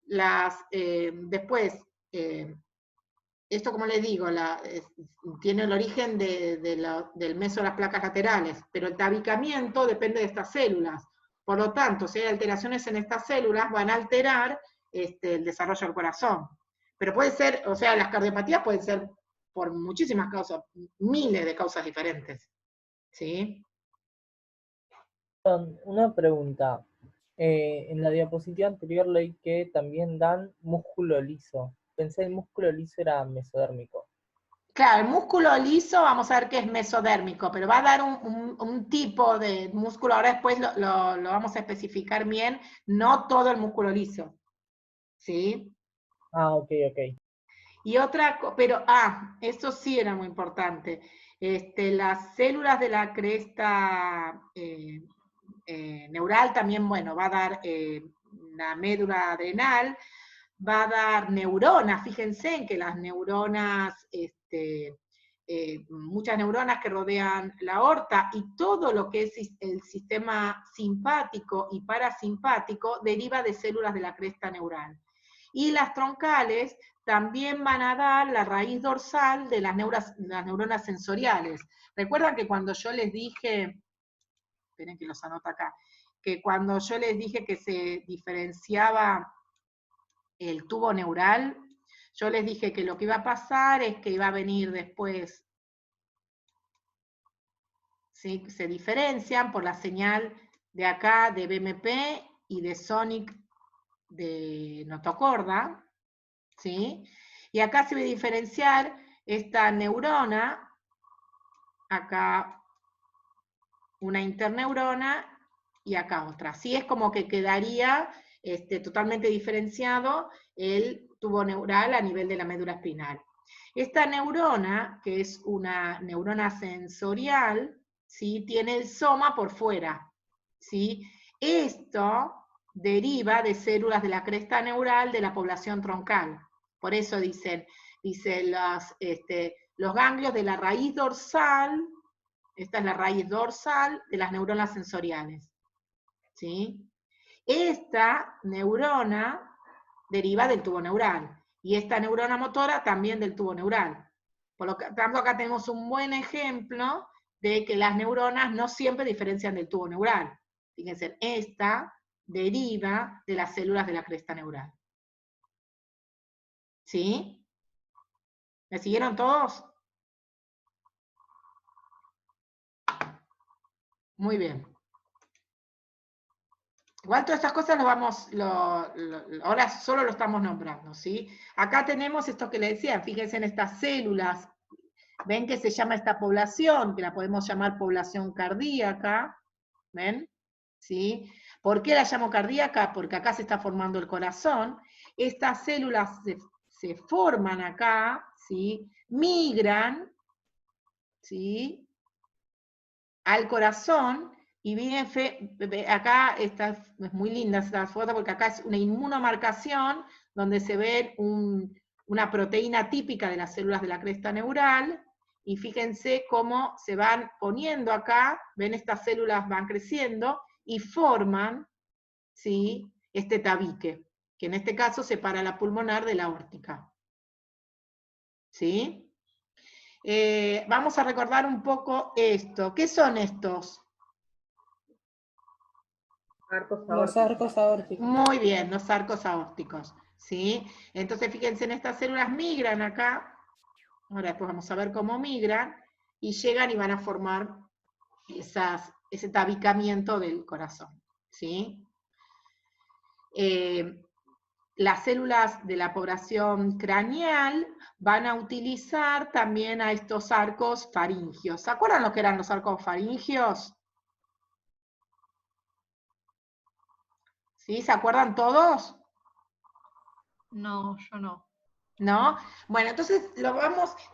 Después, esto como les digo, tiene el origen del meso de las placas laterales, pero el tabicamiento depende de estas células. Por lo tanto, si hay alteraciones en estas células, van a alterar el desarrollo del corazón. Pero puede ser, o sea, las cardiopatías pueden ser por muchísimas causas, miles de causas diferentes. ¿Sí? Una pregunta. En la diapositiva anterior leí que también dan músculo liso. Pensé el músculo liso era mesodérmico. Claro, el músculo liso, vamos a ver qué es mesodérmico, pero va a dar un tipo de músculo, ahora después lo vamos a especificar bien, no todo el músculo liso. ¿Sí? Ah, ok, ok. Y otra, pero, esto sí era muy importante. Las células de la cresta neural también, bueno, va a dar una médula adrenal, va a dar neuronas, fíjense en que las neuronas, muchas neuronas que rodean la aorta y todo lo que es el sistema simpático y parasimpático deriva de células de la cresta neural. Y las troncales también van a dar la raíz dorsal de las neuronas sensoriales. Recuerdan que cuando yo les dije, esperen que los anoto acá, que cuando yo les dije que se diferenciaba el tubo neural, yo les dije que lo que iba a pasar es que iba a venir después, ¿sí? Se diferencian por la señal de acá de BMP y de Sonic de notocorda, ¿sí? Y acá se va a diferenciar esta neurona, acá una interneurona y acá otra. Así es como que quedaría totalmente diferenciado el tubo neural a nivel de la médula espinal. Esta neurona, que es una neurona sensorial, ¿sí? Tiene el soma por fuera, ¿sí? Esto deriva de células de la cresta neural de la población troncal. Por eso dicen los ganglios de la raíz dorsal, esta es la raíz dorsal de las neuronas sensoriales. ¿Sí? Esta neurona deriva del tubo neural, y esta neurona motora también del tubo neural. Por lo tanto, acá tenemos un buen ejemplo de que las neuronas no siempre diferencian del tubo neural. Fíjense, esta deriva de las células de la cresta neural. ¿Sí? ¿Me siguieron todos? Muy bien. Igual todas estas cosas ahora solo lo estamos nombrando, ¿sí? Acá tenemos esto que le decía, fíjense en estas células, ven que se llama esta población, que la podemos llamar población cardíaca, ¿ven? ¿Sí? ¿Por qué la llamo cardíaca? Porque acá se está formando el corazón. Estas células se forman acá, ¿sí? Migran, ¿sí? Al corazón, y bien, acá es muy linda esta foto, porque acá es una inmunomarcación, donde se ve una proteína típica de las células de la cresta neural, y fíjense cómo se van poniendo acá, ven estas células van creciendo, y forman, ¿sí? Este tabique, que en este caso separa la pulmonar de la aórtica. ¿Sí? Vamos a recordar un poco esto. ¿Qué son estos? Los arcos aórticos. Muy bien, los arcos aórticos. ¿Sí? Entonces, fíjense, en estas células migran acá. Ahora después vamos a ver cómo migran. Y llegan y van a formar ese tabicamiento del corazón. ¿Sí? Las células de la población craneal van a utilizar también a estos arcos faringios. ¿Se acuerdan lo que eran los arcos faringios? ¿Sí? ¿Se acuerdan todos? No, yo no. ¿No? Bueno, entonces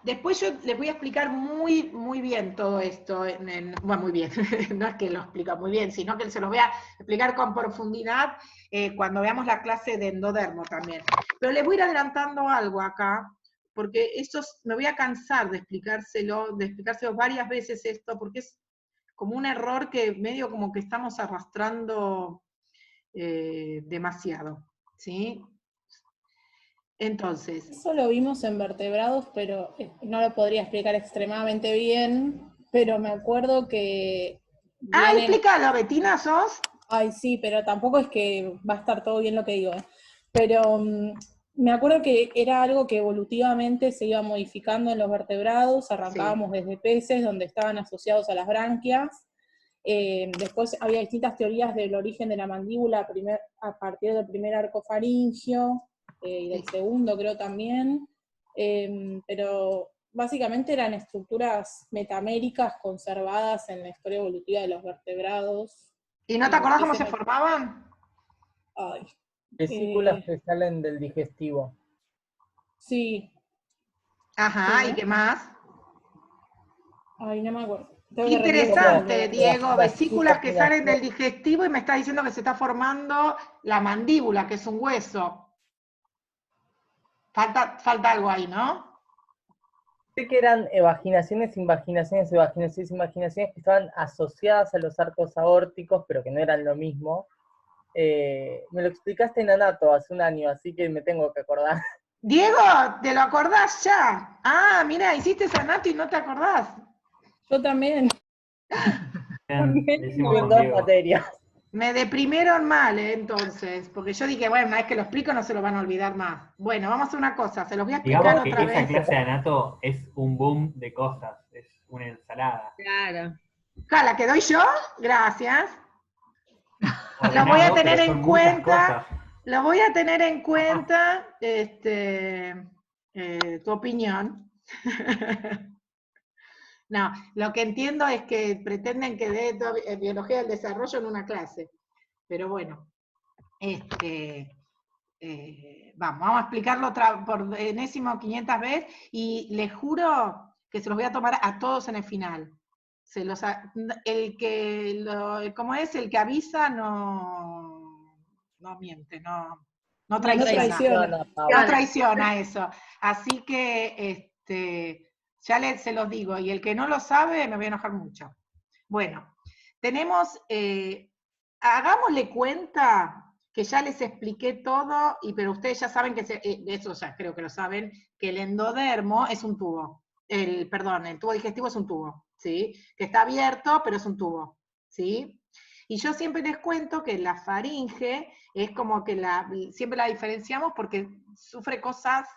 después yo les voy a explicar muy, muy bien todo esto, bueno, muy bien, no es que lo explica muy bien, sino que se los voy a explicar con profundidad cuando veamos la clase de endodermo también. Pero les voy a ir adelantando algo acá, porque me voy a cansar de explicárselo varias veces esto, porque es como un error que medio como que estamos arrastrando demasiado, ¿sí? Entonces. Eso lo vimos en vertebrados, pero no lo podría explicar extremadamente bien, pero me acuerdo que... Explícalo, Betina, ¿sos? Ay, sí, pero tampoco es que va a estar todo bien lo que digo. Pero me acuerdo que era algo que evolutivamente se iba modificando en los vertebrados, arrancábamos desde peces donde estaban asociados a las branquias, después había distintas teorías del origen de la mandíbula a partir del primer arco faríngeo, y del segundo creo también, pero básicamente eran estructuras metaméricas conservadas en la historia evolutiva de los vertebrados. ¿Y no te acordás cómo se formaban? Ay. Vesículas que salen del digestivo. Sí. Ajá, Sí, ¿y ¿no? qué más? Ay, no me acuerdo. Qué interesante, Diego, vesículas que salen del del digestivo y me está diciendo que se está formando la mandíbula, que es un hueso. Falta algo ahí, ¿no? Sé que eran evaginaciones, invaginaciones, evaginaciones, invaginaciones que estaban asociadas a los arcos aórticos, pero que no eran lo mismo. Me lo explicaste en Anato hace un año, así que me tengo que acordar. Diego, ¿te lo acordás ya? Ah, mira, hiciste Sanato y no te acordás. Yo también. Le hicimos En con dos Diego. materias. Me deprimieron mal, entonces, porque yo dije, bueno, una vez que lo explico no se lo van a olvidar más. Bueno, vamos a hacer una cosa, se los voy a explicar Digamos que otra esa vez. clase de anato es un boom de cosas, es una ensalada. Claro. Acá, ¿la que doy yo? Gracias. Lo voy Ordenás a vos, tener pero en son muchas cuenta, cosas. lo voy a tener en cuenta, tu opinión. No, lo que entiendo es que pretenden que dé biología del desarrollo en una clase. Pero bueno, vamos a explicarlo por enésimo 500 veces y les juro que se los voy a tomar a todos en el final. ¿Cómo es? El que avisa no miente, no traiciona. No traiciona eso. Así que se los digo, y el que no lo sabe me voy a enojar mucho. Bueno, tenemos, hagámosle cuenta que ya les expliqué todo, pero ustedes ya saben que, eso ya creo que lo saben, que el endodermo es un tubo. El tubo digestivo es un tubo, ¿sí? Que está abierto, pero es un tubo, ¿sí? Y yo siempre les cuento que la faringe es como que siempre la diferenciamos porque sufre cosas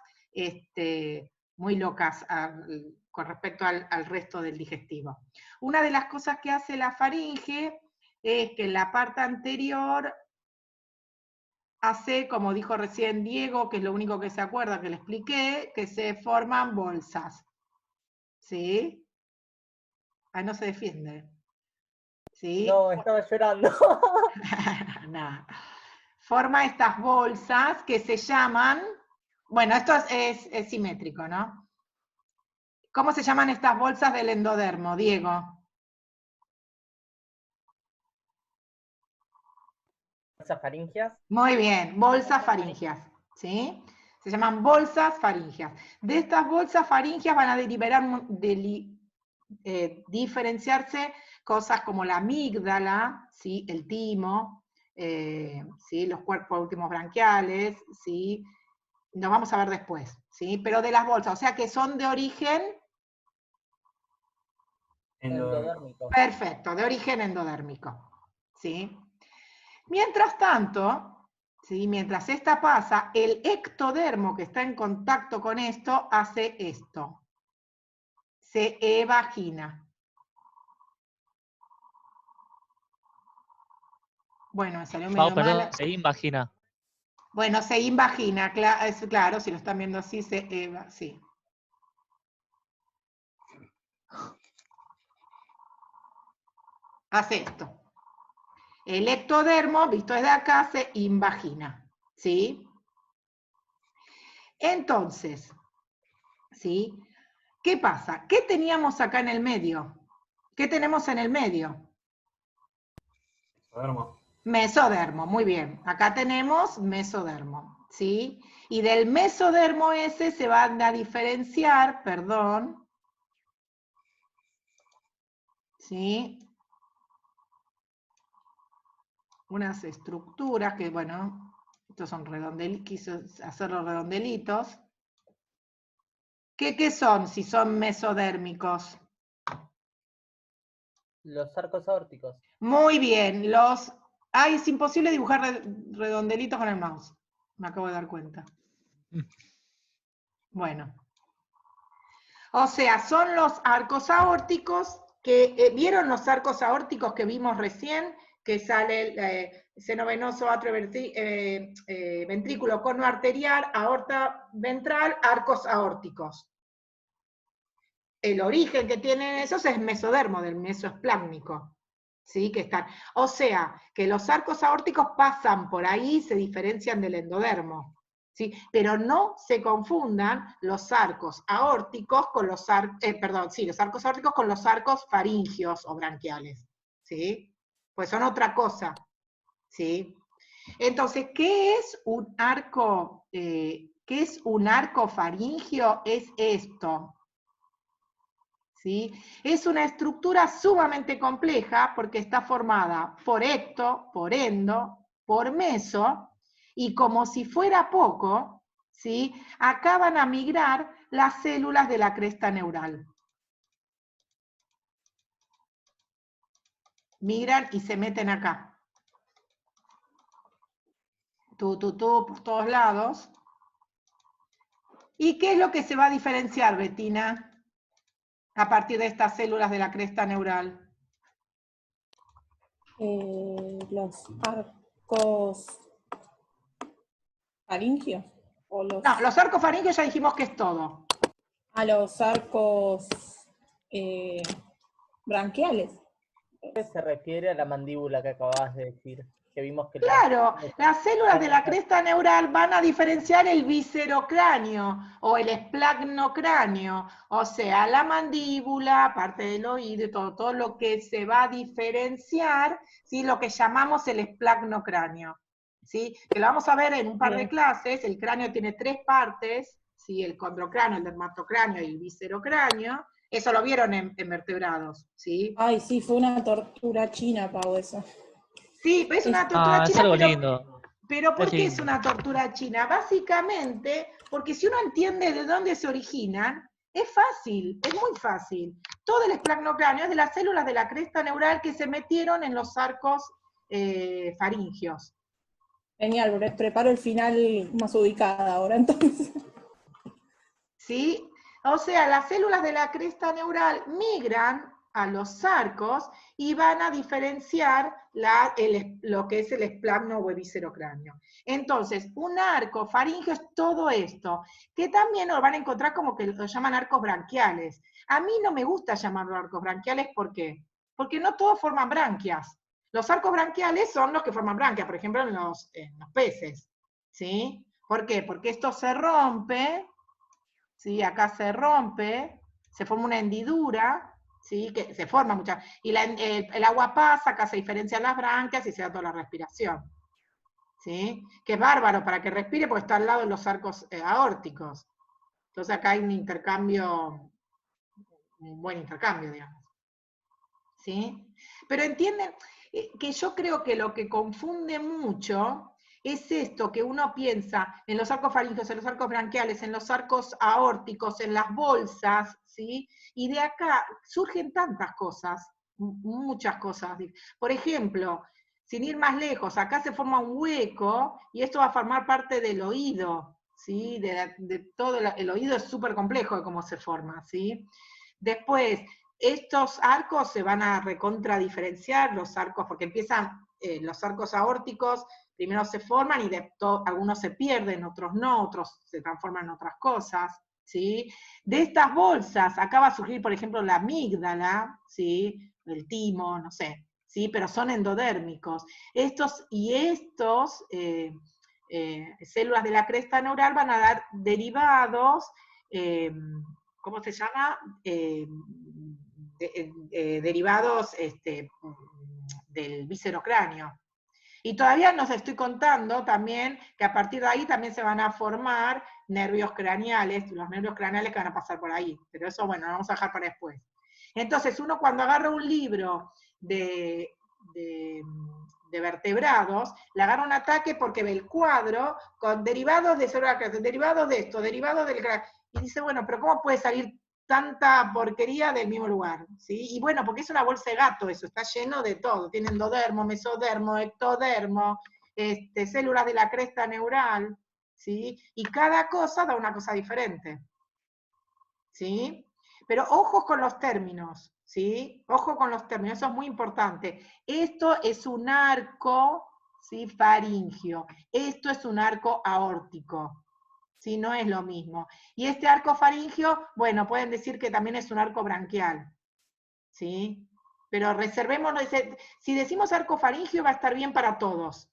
muy locas con respecto al resto del digestivo. Una de las cosas que hace la faringe es que en la parte anterior hace, como dijo recién Diego, que es lo único que se acuerda que le expliqué, que se forman bolsas. ¿Sí? Ah, no se defiende. ¿Sí? No, estaba llorando. Nada. Forma estas bolsas que se llaman, bueno, esto es simétrico, ¿no? ¿Cómo se llaman estas bolsas del endodermo, Diego? ¿Bolsas faringias? Muy bien, bolsas faringias, ¿sí? Se llaman bolsas faringias. De estas bolsas faringias van a diferenciarse cosas como la amígdala, ¿sí? El timo, ¿sí? Los cuerpos últimos branquiales, ¿sí? Lo vamos a ver después, ¿sí? Pero de las bolsas, o sea que son de origen Endodérmico. perfecto, de origen endodérmico, ¿sí? Mientras tanto, ¿sí? Mientras esta pasa, el ectodermo que está en contacto con esto hace esto. Se evagina. Bueno, me salió medio Perdón, mal. se invagina. Bueno, se invagina, claro, si lo están viendo así, sí. Hace esto. El ectodermo, visto desde acá, se invagina, ¿sí? Entonces, ¿sí? ¿Qué pasa? ¿Qué teníamos acá en el medio? ¿Qué tenemos en el medio? Mesodermo, muy bien. Acá tenemos mesodermo, ¿sí? Y del mesodermo ese se van a diferenciar, perdón, ¿sí? Unas estructuras que, bueno, estos son redondelitos, quise hacerlos redondelitos. ¿Qué son si son mesodérmicos? Los arcos aórticos. Muy bien, los Ay, es imposible dibujar redondelitos con el mouse. Me acabo de dar cuenta. Bueno. O sea, son los arcos aórticos que, ¿vieron los arcos aórticos que vimos recién? Que sale seno venoso, atrio ventrículo, cono arterial, aorta ventral, arcos aórticos. El origen que tienen esos es mesodermo, del mesoesplácnico. ¿Sí? Que están. O sea, que los arcos aórticos pasan por ahí, se diferencian del endodermo. ¿Sí? Pero no se confundan los arcos aórticos con los los arcos aórticos con los arcos faringios o branquiales. ¿Sí? Pues son otra cosa. ¿Sí? Entonces, ¿qué es un arco? ¿Qué es un arco faringio? Es esto. ¿Sí? Es una estructura sumamente compleja porque está formada por ecto, por endo, por meso, y como si fuera poco, ¿sí? Acá van a migrar las células de la cresta neural. Migran y se meten acá. Por todos lados. ¿Y qué es lo que se va a diferenciar, Betina? A partir de estas células de la cresta neural. Los arcos faringios. O los... No, los arcos faringios ya dijimos que es todo. A los arcos branquiales. Se refiere a la mandíbula que acababas de decir, que vimos que... Claro, las células de la cresta neural van a diferenciar el viscerocráneo o el esplagmocráneo, o sea, la mandíbula, parte del oído, todo lo que se va a diferenciar, ¿sí? Lo que llamamos el esplagmocráneo, ¿sí? Que lo vamos a ver en un par de clases. El cráneo tiene 3 partes, ¿sí? El condrocráneo, el dermatocráneo y el viscerocráneo. Eso lo vieron en vertebrados, ¿sí? Ay, sí, fue una tortura china, Pau, eso. Sí, es una tortura Es china, algo lindo. pero ¿por qué es lindo. una tortura china? Básicamente, porque si uno entiende de dónde se originan, es fácil, es muy fácil. Todo el esplagmocráneo es de las células de la cresta neural que se metieron en los arcos faringios. Genial, preparo el final más ubicada ahora, entonces. ¿Sí? O sea, las células de la cresta neural migran a los arcos y van a diferenciar lo que es el esplagno o el viscerocráneo. Entonces, un arco faringio es todo esto, que también lo van a encontrar como que lo llaman arcos branquiales. A mí no me gusta llamarlo arcos branquiales, ¿por qué? Porque no todos forman branquias. Los arcos branquiales son los que forman branquias, por ejemplo, en los peces. ¿Sí? ¿Por qué? Porque esto se rompe, ¿sí? Acá se rompe, se forma una hendidura, ¿sí? Que se forma mucha, y el agua pasa, acá se diferencian las branquias y se da toda la respiración. ¿Sí? Que es bárbaro para que respire porque está al lado de los arcos aórticos. Entonces acá hay un intercambio, un buen intercambio, digamos. ¿Sí? Pero entienden que yo creo que lo que confunde mucho es esto, que uno piensa en los arcos faringios, en los arcos branquiales, en los arcos aórticos, en las bolsas, ¿sí? Y de acá surgen tantas cosas, muchas cosas. Por ejemplo, sin ir más lejos, acá se forma un hueco y esto va a formar parte del oído, ¿sí? De todo el oído es súper complejo de cómo se forma, ¿sí? Después, estos arcos se van a recontradiferenciar, los arcos, porque empiezan los arcos aórticos, primero se forman y algunos se pierden, otros no, otros se transforman en otras cosas, ¿sí? De estas bolsas, acá va a surgir, por ejemplo, la amígdala, ¿sí? El timo, no sé, ¿sí? Pero son endodérmicos. Estos células de la cresta neural van a dar derivados, ¿cómo se llama? Derivados del viscerocráneo. Y todavía nos estoy contando también que a partir de ahí también se van a formar nervios craneales, los nervios craneales que van a pasar por ahí. Pero eso, bueno, lo vamos a dejar para después. Entonces, uno cuando agarra un libro de vertebrados, le agarra un ataque porque ve el cuadro con derivados de células, derivados de esto, derivados del... Y dice, bueno, pero ¿cómo puede salir tanta porquería del mismo lugar, ¿sí? Y bueno, porque es una bolsa de gato eso, está lleno de todo, tiene endodermo, mesodermo, ectodermo, células de la cresta neural, ¿sí? Y cada cosa da una cosa diferente, ¿sí? Pero ojo con los términos, ¿sí? Ojo con los términos, eso es muy importante. Esto es un arco, ¿sí? Faríngeo, esto es un arco aórtico, ¿sí? No es lo mismo. Y este arco faríngeo, bueno, pueden decir que también es un arco branquial, ¿sí? Pero reservémonos, si decimos arco faríngeo va a estar bien para todos.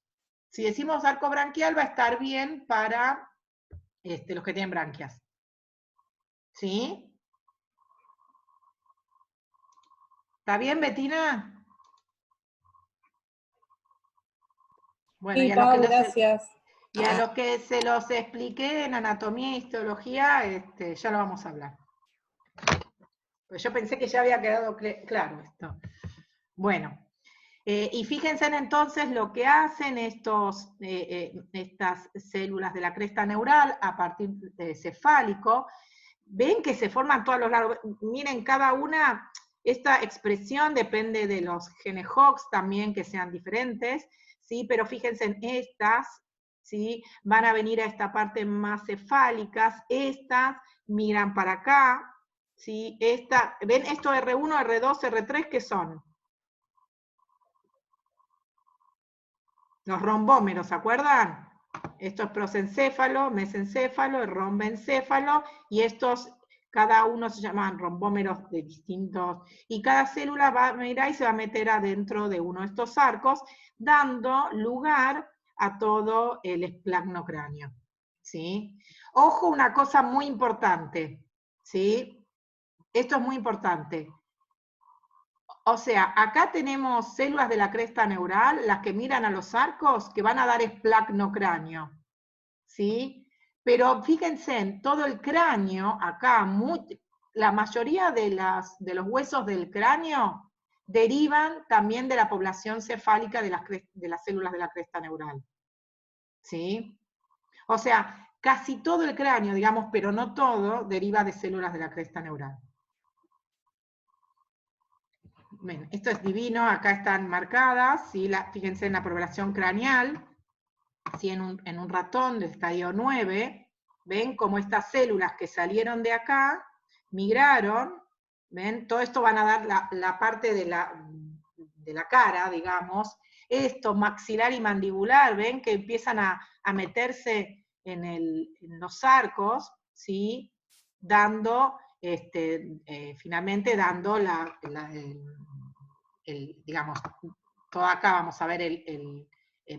Si decimos arco branquial va a estar bien para los que tienen branquias, ¿sí? ¿Está bien, Betina? Bueno, Sí, y a los Pau, que gracias. y a los que se los expliqué en anatomía e histología, ya lo vamos a hablar. Pues yo pensé que ya había quedado claro esto. Bueno, y fíjense entonces lo que hacen estas células de la cresta neural a partir cefálico. Ven que se forman todos los lados. Miren, cada una, esta expresión depende de los genes Hox también, que sean diferentes, ¿sí? Pero fíjense en estas, ¿sí? Van a venir a esta parte más cefálicas, estas miran para acá, ¿sí? ¿Ven esto R1, R2, R3 qué son? Los rombómeros, ¿se acuerdan? Esto es prosencéfalo, mesencéfalo, rombencéfalo, y estos, cada uno se llaman rombómeros de distintos, y cada célula va a mirar y se va a meter adentro de uno de estos arcos, dando lugar a todo el esplagmocráneo, ¿sí? Ojo, una cosa muy importante, ¿sí? Esto es muy importante. O sea, acá tenemos células de la cresta neural, las que miran a los arcos, que van a dar esplagmocráneo, ¿sí? Pero fíjense, en todo el cráneo, acá, la mayoría de los huesos del cráneo derivan también de la población cefálica de las células de la cresta neural, ¿sí? O sea, casi todo el cráneo, digamos, pero no todo, deriva de células de la cresta neural. Bueno, esto es divino, acá están marcadas, ¿sí? Fíjense en la población craneal, ¿sí? en un ratón de estadio 9, ven cómo estas células que salieron de acá, migraron, ven, todo esto van a dar la parte de la cara, digamos, esto maxilar y mandibular, ven que empiezan a meterse en los arcos, ¿sí? Dando, finalmente dando digamos, todo acá vamos a ver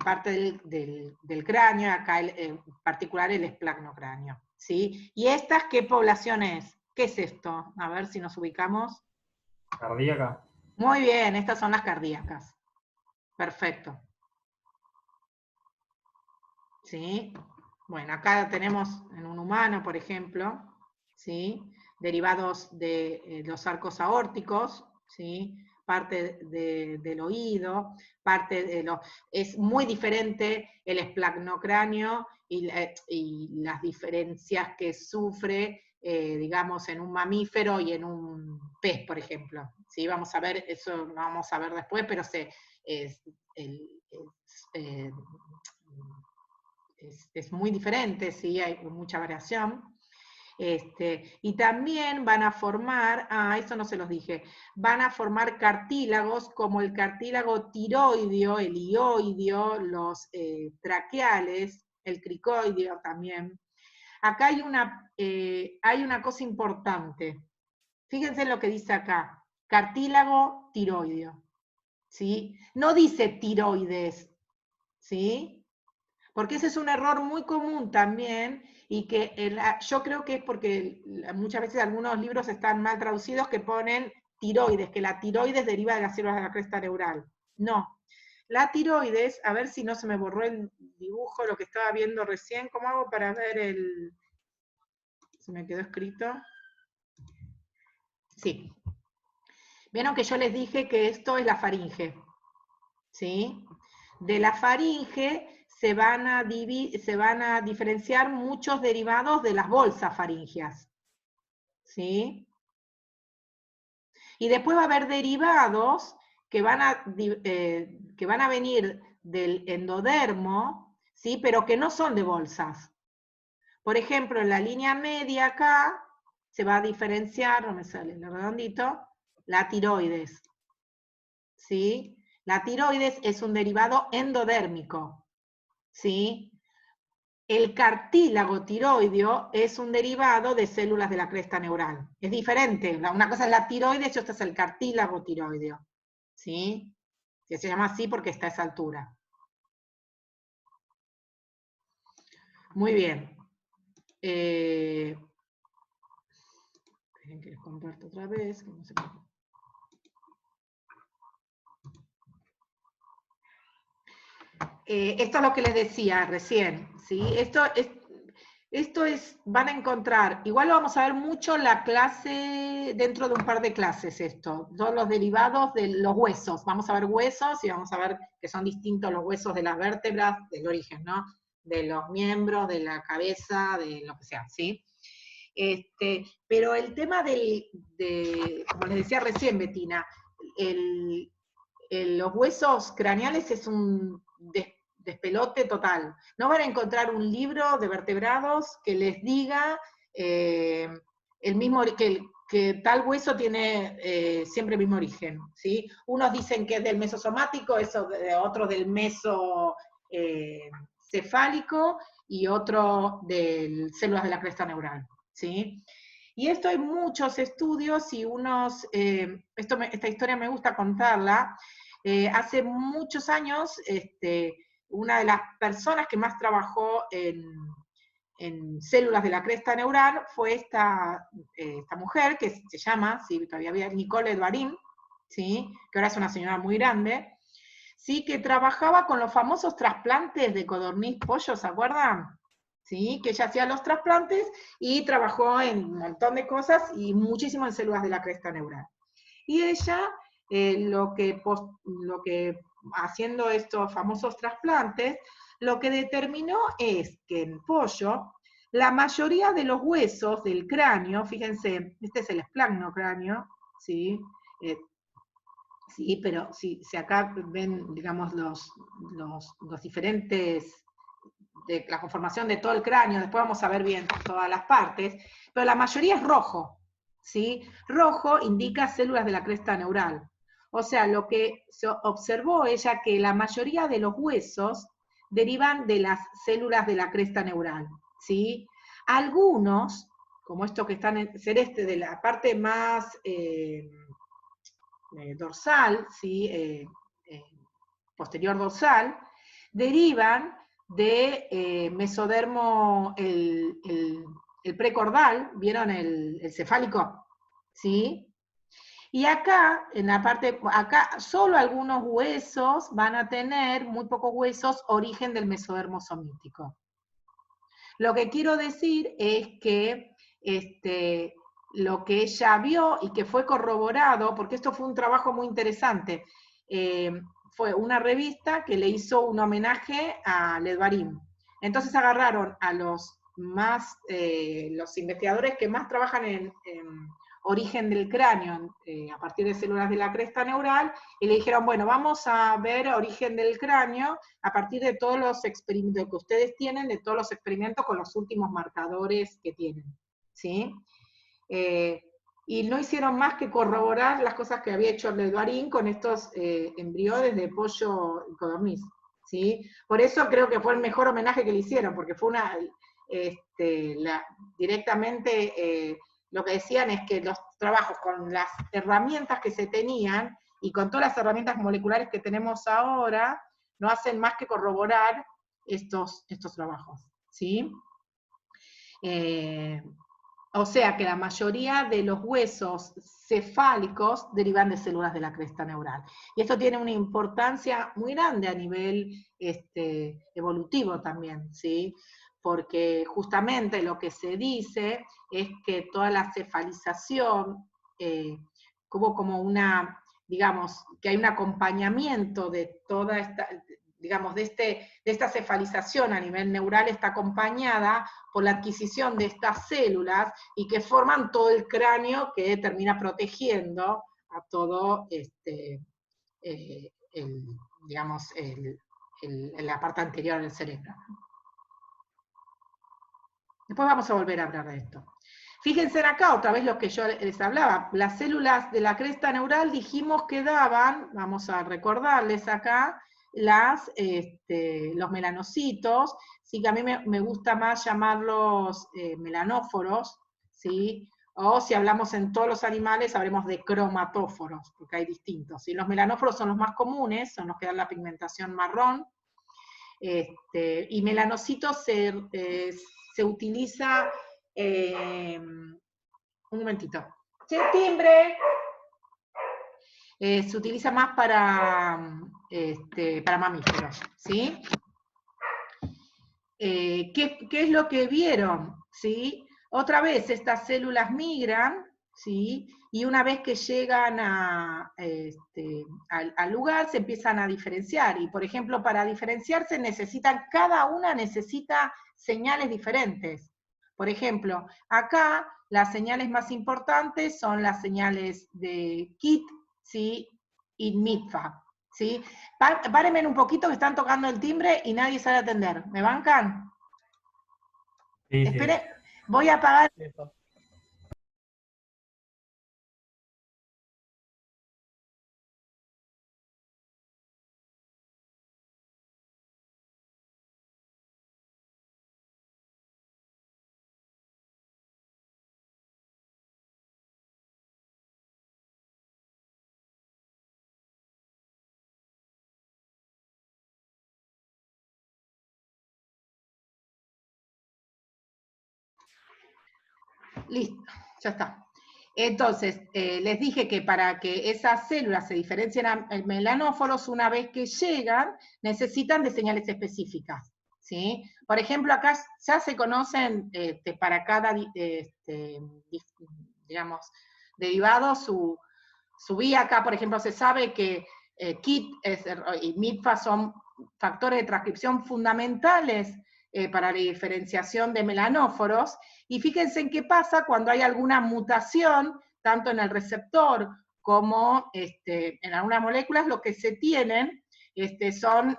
parte del cráneo, acá en particular el esplagmocráneo, ¿sí? ¿Y estas qué población es? ¿Qué es esto? A ver si nos ubicamos. Cardíaca. Muy bien, estas son las cardíacas. Perfecto. ¿Sí? Bueno, acá tenemos en un humano, por ejemplo, ¿sí? Derivados de los arcos aórticos, ¿sí? Parte del oído, es muy diferente el esplagmocráneo y las diferencias que sufre, digamos, en un mamífero y en un pez, por ejemplo. ¿Sí? Vamos a ver, eso lo vamos a ver después, pero es muy diferente, ¿sí? Hay mucha variación. Y también van a formar, eso no se los dije, van a formar cartílagos como el cartílago tiroideo, el ioideo, los traqueales, el cricoideo también. Acá hay una cosa importante. Fíjense en lo que dice acá, cartílago tiroideo, ¿sí? No dice tiroides, ¿sí? Porque ese es un error muy común también, y que yo creo que es porque muchas veces algunos libros están mal traducidos que ponen tiroides, que la tiroides deriva de las células de la cresta neural. No. La tiroides, a ver si no se me borró el dibujo, lo que estaba viendo recién, ¿cómo hago para ver se me quedó escrito? Sí. Vieron que yo les dije que esto es la faringe, ¿sí? De la faringe se van a diferenciar muchos derivados de las bolsas faríngeas, ¿sí? Y después va a haber derivados que van a venir del endodermo, ¿sí? Pero que no son de bolsas. Por ejemplo, en la línea media acá se va a diferenciar, no me sale lo redondito, la tiroides. ¿Sí? La tiroides es un derivado endodérmico. ¿Sí? El cartílago tiroideo es un derivado de células de la cresta neural. Es diferente. Una cosa es la tiroides y otra es el cartílago tiroideo. ¿Sí? Que se llama así porque está a esa altura. Muy bien. Esperen que les comparto otra vez. Que no se puede. Esto es lo que les decía recién, ¿sí? Van a encontrar, igual lo vamos a ver mucho la clase, dentro de un par de clases esto, todos los derivados de los huesos. Vamos a ver huesos y vamos a ver que son distintos los huesos de las vértebras, del origen, ¿no? De los miembros, de la cabeza, de lo que sea, ¿sí? Pero el tema como les decía recién, Betina, los huesos craneales es un despelote total. No van a encontrar un libro de vertebrados que les diga el mismo, que tal hueso tiene siempre el mismo origen, ¿sí? Unos dicen que es del mesosomático, otros del mesocefálico, y otro de células de la cresta neural, ¿sí? Y esto hay muchos estudios y esta historia me gusta contarla. Hace muchos años, una de las personas que más trabajó en células de la cresta neural fue esta mujer, que se llama, sí, todavía había, Nicole Edvarim, ¿sí? Que ahora es una señora muy grande, ¿sí? Que trabajaba con los famosos trasplantes de codorniz pollo, ¿se acuerdan? ¿Sí? Que ella hacía los trasplantes y trabajó en un montón de cosas y muchísimo en células de la cresta neural. Y ella, lo que haciendo estos famosos trasplantes, lo que determinó es que en pollo, la mayoría de los huesos del cráneo, fíjense, este es el esplagno-cráneo, ¿sí? Sí, pero si acá ven, digamos, los diferentes, de la conformación de todo el cráneo, después vamos a ver bien todas las partes, pero la mayoría es rojo, ¿sí? Rojo indica células de la cresta neural. O sea, lo que se observó ella, que la mayoría de los huesos derivan de las células de la cresta neural, ¿sí? Algunos, como estos que están en celeste, de la parte más dorsal, ¿sí? Posterior dorsal, derivan de mesodermo, el precordal, ¿vieron el cefálico? ¿Sí? Y acá, en la parte, acá solo algunos huesos van a tener, muy pocos huesos, origen del mesodermo somítico. Lo que quiero decir es que lo que ella vio y que fue corroborado, porque esto fue un trabajo muy interesante, fue una revista que le hizo un homenaje a Ledvarim. Entonces agarraron a los investigadores que más trabajan en origen del cráneo, a partir de células de la cresta neural, y le dijeron, bueno, vamos a ver origen del cráneo a partir de todos los experimentos que ustedes tienen, de todos los experimentos con los últimos marcadores que tienen, ¿sí? Y no hicieron más que corroborar las cosas que había hecho Ledvarim con estos embriones de pollo y codorniz, ¿sí? Por eso creo que fue el mejor homenaje que le hicieron, porque fue directamente lo que decían es que los trabajos con las herramientas que se tenían y con todas las herramientas moleculares que tenemos ahora, no hacen más que corroborar estos trabajos, ¿sí? O sea que la mayoría de los huesos cefálicos derivan de células de la cresta neural. Y esto tiene una importancia muy grande a nivel evolutivo también, ¿sí? Porque justamente lo que se dice es que toda la cefalización, hubo como una, digamos, que hay un acompañamiento de toda esta, digamos, de esta cefalización a nivel neural, está acompañada por la adquisición de estas células y que forman todo el cráneo que termina protegiendo todo la parte anterior del cerebro. Después vamos a volver a hablar de esto. Fíjense acá, otra vez lo que yo les hablaba, las células de la cresta neural dijimos que daban, vamos a recordarles acá, los melanocitos, sí que a mí me gusta más llamarlos melanóforos, ¿sí? O si hablamos en todos los animales, hablemos de cromatóforos, porque hay distintos, ¿sí? Los melanóforos son los más comunes, son los que dan la pigmentación marrón, y melanocitos se utiliza, un momentito, ¡che, timbre! Se utiliza más para mamíferos, ¿sí? ¿Qué es lo que vieron? ¿Sí? Otra vez, estas células migran, ¿sí? Y una vez que llegan al lugar, se empiezan a diferenciar. Y, por ejemplo, para diferenciarse cada una necesita señales diferentes. Por ejemplo, acá las señales más importantes son las señales de KIT, ¿sí? Y MITFA, ¿sí? Párenme un poquito que están tocando el timbre y nadie sabe atender. ¿Me bancan? Sí, Espere, voy a apagar. Listo, ya está. Entonces, les dije que para que esas células se diferencien en melanóforos, una vez que llegan, necesitan de señales específicas, ¿sí? Por ejemplo, acá ya se conocen para cada, digamos, derivado su vía. Acá, por ejemplo, se sabe que KIT y MITFA son factores de transcripción fundamentales para la diferenciación de melanóforos, y fíjense en qué pasa cuando hay alguna mutación, tanto en el receptor como en algunas moléculas. Lo que se tienen son,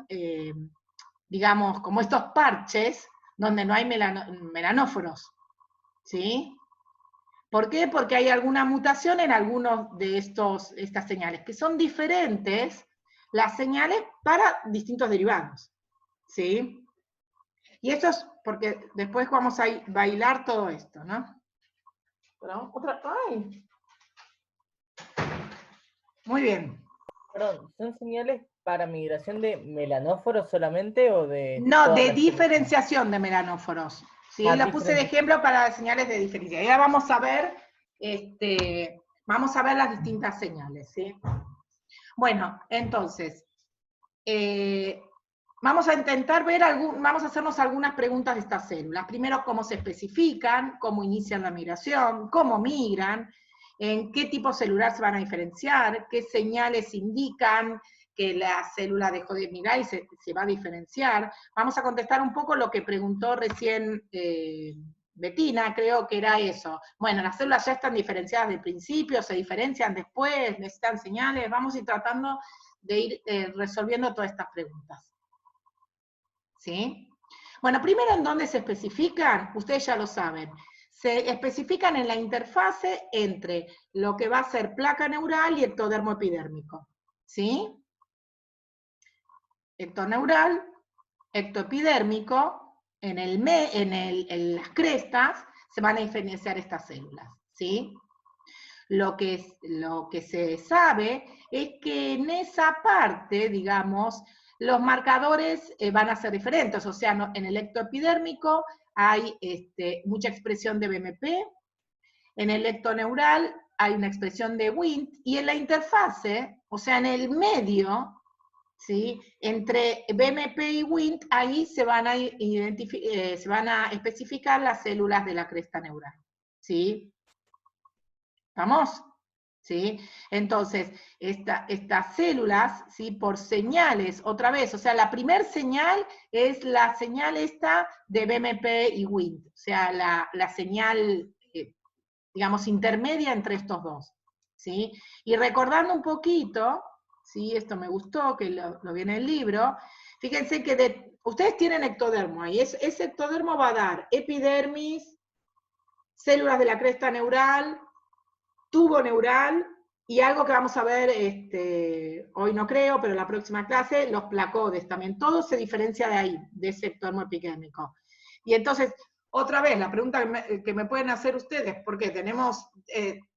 digamos, como estos parches, donde no hay melanóforos, ¿sí? ¿Por qué? Porque hay alguna mutación en algunos de estas señales, que son diferentes las señales para distintos derivados, ¿sí? Y esto es porque después vamos a bailar todo esto, ¿no? Pero ¡ay! Muy bien. Perdón, ¿son señales para migración de melanóforos solamente o de...? No, de diferenciación de melanóforos. ¿Sí? Lo puse de ejemplo para señales de diferencia. Y ahora vamos a ver, las distintas señales, ¿sí? Bueno, entonces, vamos a intentar vamos a hacernos algunas preguntas de estas células. Primero, cómo se especifican, cómo inician la migración, cómo migran, en qué tipo celular se van a diferenciar, qué señales indican que la célula dejó de migrar y se va a diferenciar. Vamos a contestar un poco lo que preguntó recién Betina, creo que era eso. Bueno, las células ya están diferenciadas del principio, se diferencian después, necesitan señales. Vamos a ir tratando de ir resolviendo todas estas preguntas. ¿Sí? Bueno, primero, ¿en dónde se especifican? Ustedes ya lo saben. Se especifican en la interfase entre lo que va a ser placa neural y ectodermo epidérmico. ¿Sí? Ectoneural, ectoepidérmico, en las crestas se van a diferenciar estas células. ¿Sí? Lo que se sabe es que en esa parte, digamos, los marcadores van a ser diferentes. O sea, en el ectoepidérmico hay mucha expresión de BMP, en el ectoneural hay una expresión de Wnt, y en la interfase, o sea, en el medio, ¿sí? Entre BMP y Wnt, ahí se van a especificar las células de la cresta neural. ¿Sí? ¿Estamos? ¿Sí? Entonces, estas células, ¿sí? Por señales, otra vez, o sea, la primer señal es la señal esta de BMP y Wnt, o sea, la señal, digamos, intermedia entre estos dos. ¿sí? Y recordando un poquito, ¿sí? Esto me gustó, que lo vi en el libro, fíjense que ustedes tienen ectodermo ahí, ese ectodermo va a dar epidermis, células de la cresta neural, tubo neural, y algo que vamos a ver, hoy no creo, pero en la próxima clase, los placodes también. Todo se diferencia de ahí, de ese ectodermo epidérmico. Y entonces, otra vez, la pregunta que me pueden hacer ustedes, ¿por qué tenemos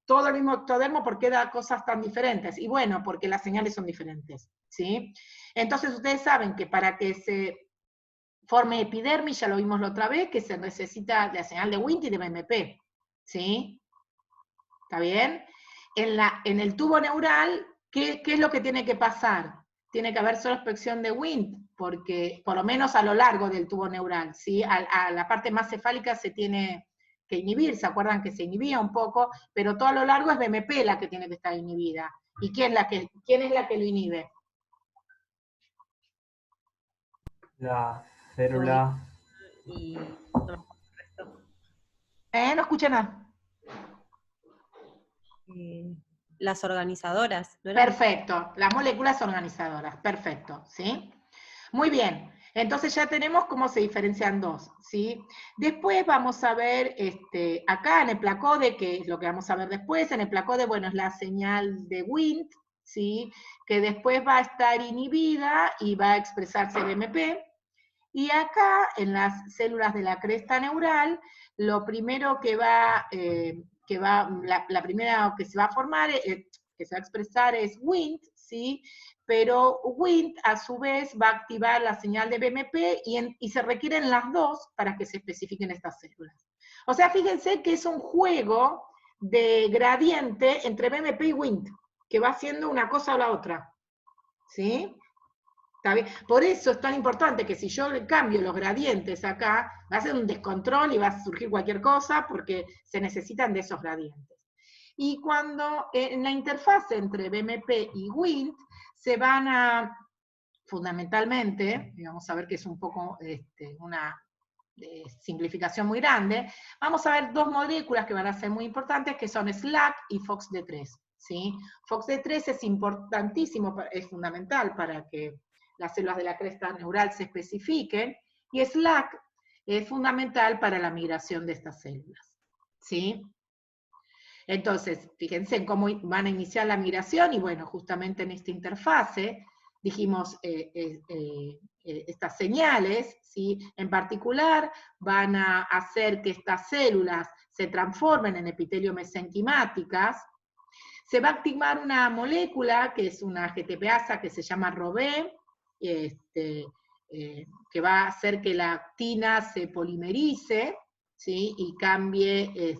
todo el mismo ectodermo? ¿Por qué da cosas tan diferentes? Y bueno, porque las señales son diferentes, ¿sí? Entonces, ustedes saben que para que se forme epidermis, ya lo vimos la otra vez, que se necesita de la señal de Wnt y de BMP, ¿sí? ¿Está bien? En el tubo neural, ¿qué es lo que tiene que pasar? Tiene que haber solo expresión de Wnt, porque por lo menos a lo largo del tubo neural, ¿sí? A la parte más cefálica se tiene que inhibir, ¿se acuerdan que se inhibía un poco? Pero todo a lo largo es BMP la que tiene que estar inhibida. ¿Y quién es la que lo inhibe? La célula. Y No escuché nada. las organizadoras, ¿no eran? Perfecto, las moléculas organizadoras, perfecto, ¿sí? Muy bien, entonces ya tenemos cómo se diferencian dos, ¿sí? Después vamos a ver, acá en el placode, que es lo que vamos a ver después, en el placode, bueno, es la señal de Wnt, ¿sí? Que después va a estar inhibida y va a expresarse BMP, y acá, en las células de la cresta neural, lo primero que la primera que se va a formar, que se va a expresar es Wnt, ¿sí? Pero Wnt, a su vez, va a activar la señal de BMP y se requieren las dos para que se especifiquen estas células. O sea, fíjense que es un juego de gradiente entre BMP y Wnt, que va haciendo una cosa o la otra, ¿sí? ¿Está bien? Por eso es tan importante que si yo cambio los gradientes acá, va a ser un descontrol y va a surgir cualquier cosa porque se necesitan de esos gradientes. Y cuando en la interfaz entre BMP y Wnt se van a, fundamentalmente, y vamos a ver que es un poco una simplificación muy grande, vamos a ver dos moléculas que van a ser muy importantes, que son SLAC y FOXD3. ¿Sí? FOXD3 es importantísimo, es fundamental para que las células de la cresta neural se especifiquen, y SLAC es fundamental para la migración de estas células, ¿sí? Entonces, fíjense en cómo van a iniciar la migración, y bueno, justamente en esta interfase, dijimos, estas señales, ¿sí? En particular, van a hacer que estas células se transformen en epitelio mesenquimáticas. Se va a activar una molécula, que es una GTPasa, que se llama ROBE, que va a hacer que la actina se polimerice, ¿sí? Y cambie,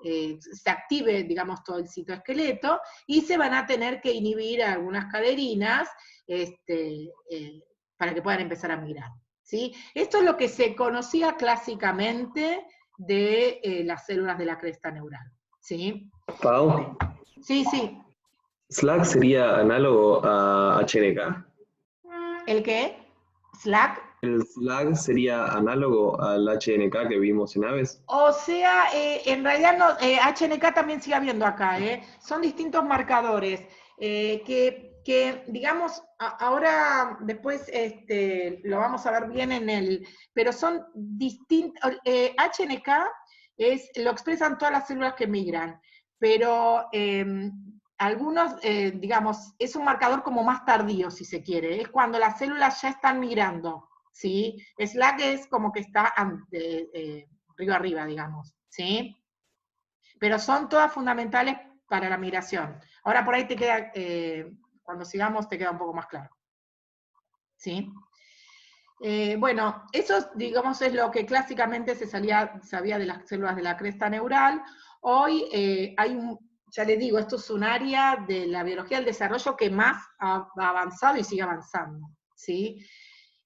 se active, digamos, todo el citoesqueleto, y se van a tener que inhibir algunas caderinas para que puedan empezar a migrar, ¿sí? Esto es lo que se conocía clásicamente de las células de la cresta neural, ¿sí? Pau, Sí, sí. Slack sería análogo a HNK. ¿El qué? ¿Slack? El Slack sería análogo al HNK que vimos en aves. O sea, en realidad no, HNK también sigue habiendo acá, son distintos marcadores, que digamos, ahora después lo vamos a ver bien pero son distintos, HNK lo expresan todas las células que migran, pero algunos, digamos, es un marcador como más tardío, si se quiere, es cuando las células ya están migrando. ¿Sí? Slack es como que está río arriba, digamos, ¿sí? Pero son todas fundamentales para la migración. Ahora por ahí te queda, cuando sigamos te queda un poco más claro, ¿sí? Bueno, eso, digamos, es lo que clásicamente se sabía de las células de la cresta neural. Hoy ya les digo, esto es un área de la biología del desarrollo que más ha avanzado y sigue avanzando, ¿sí?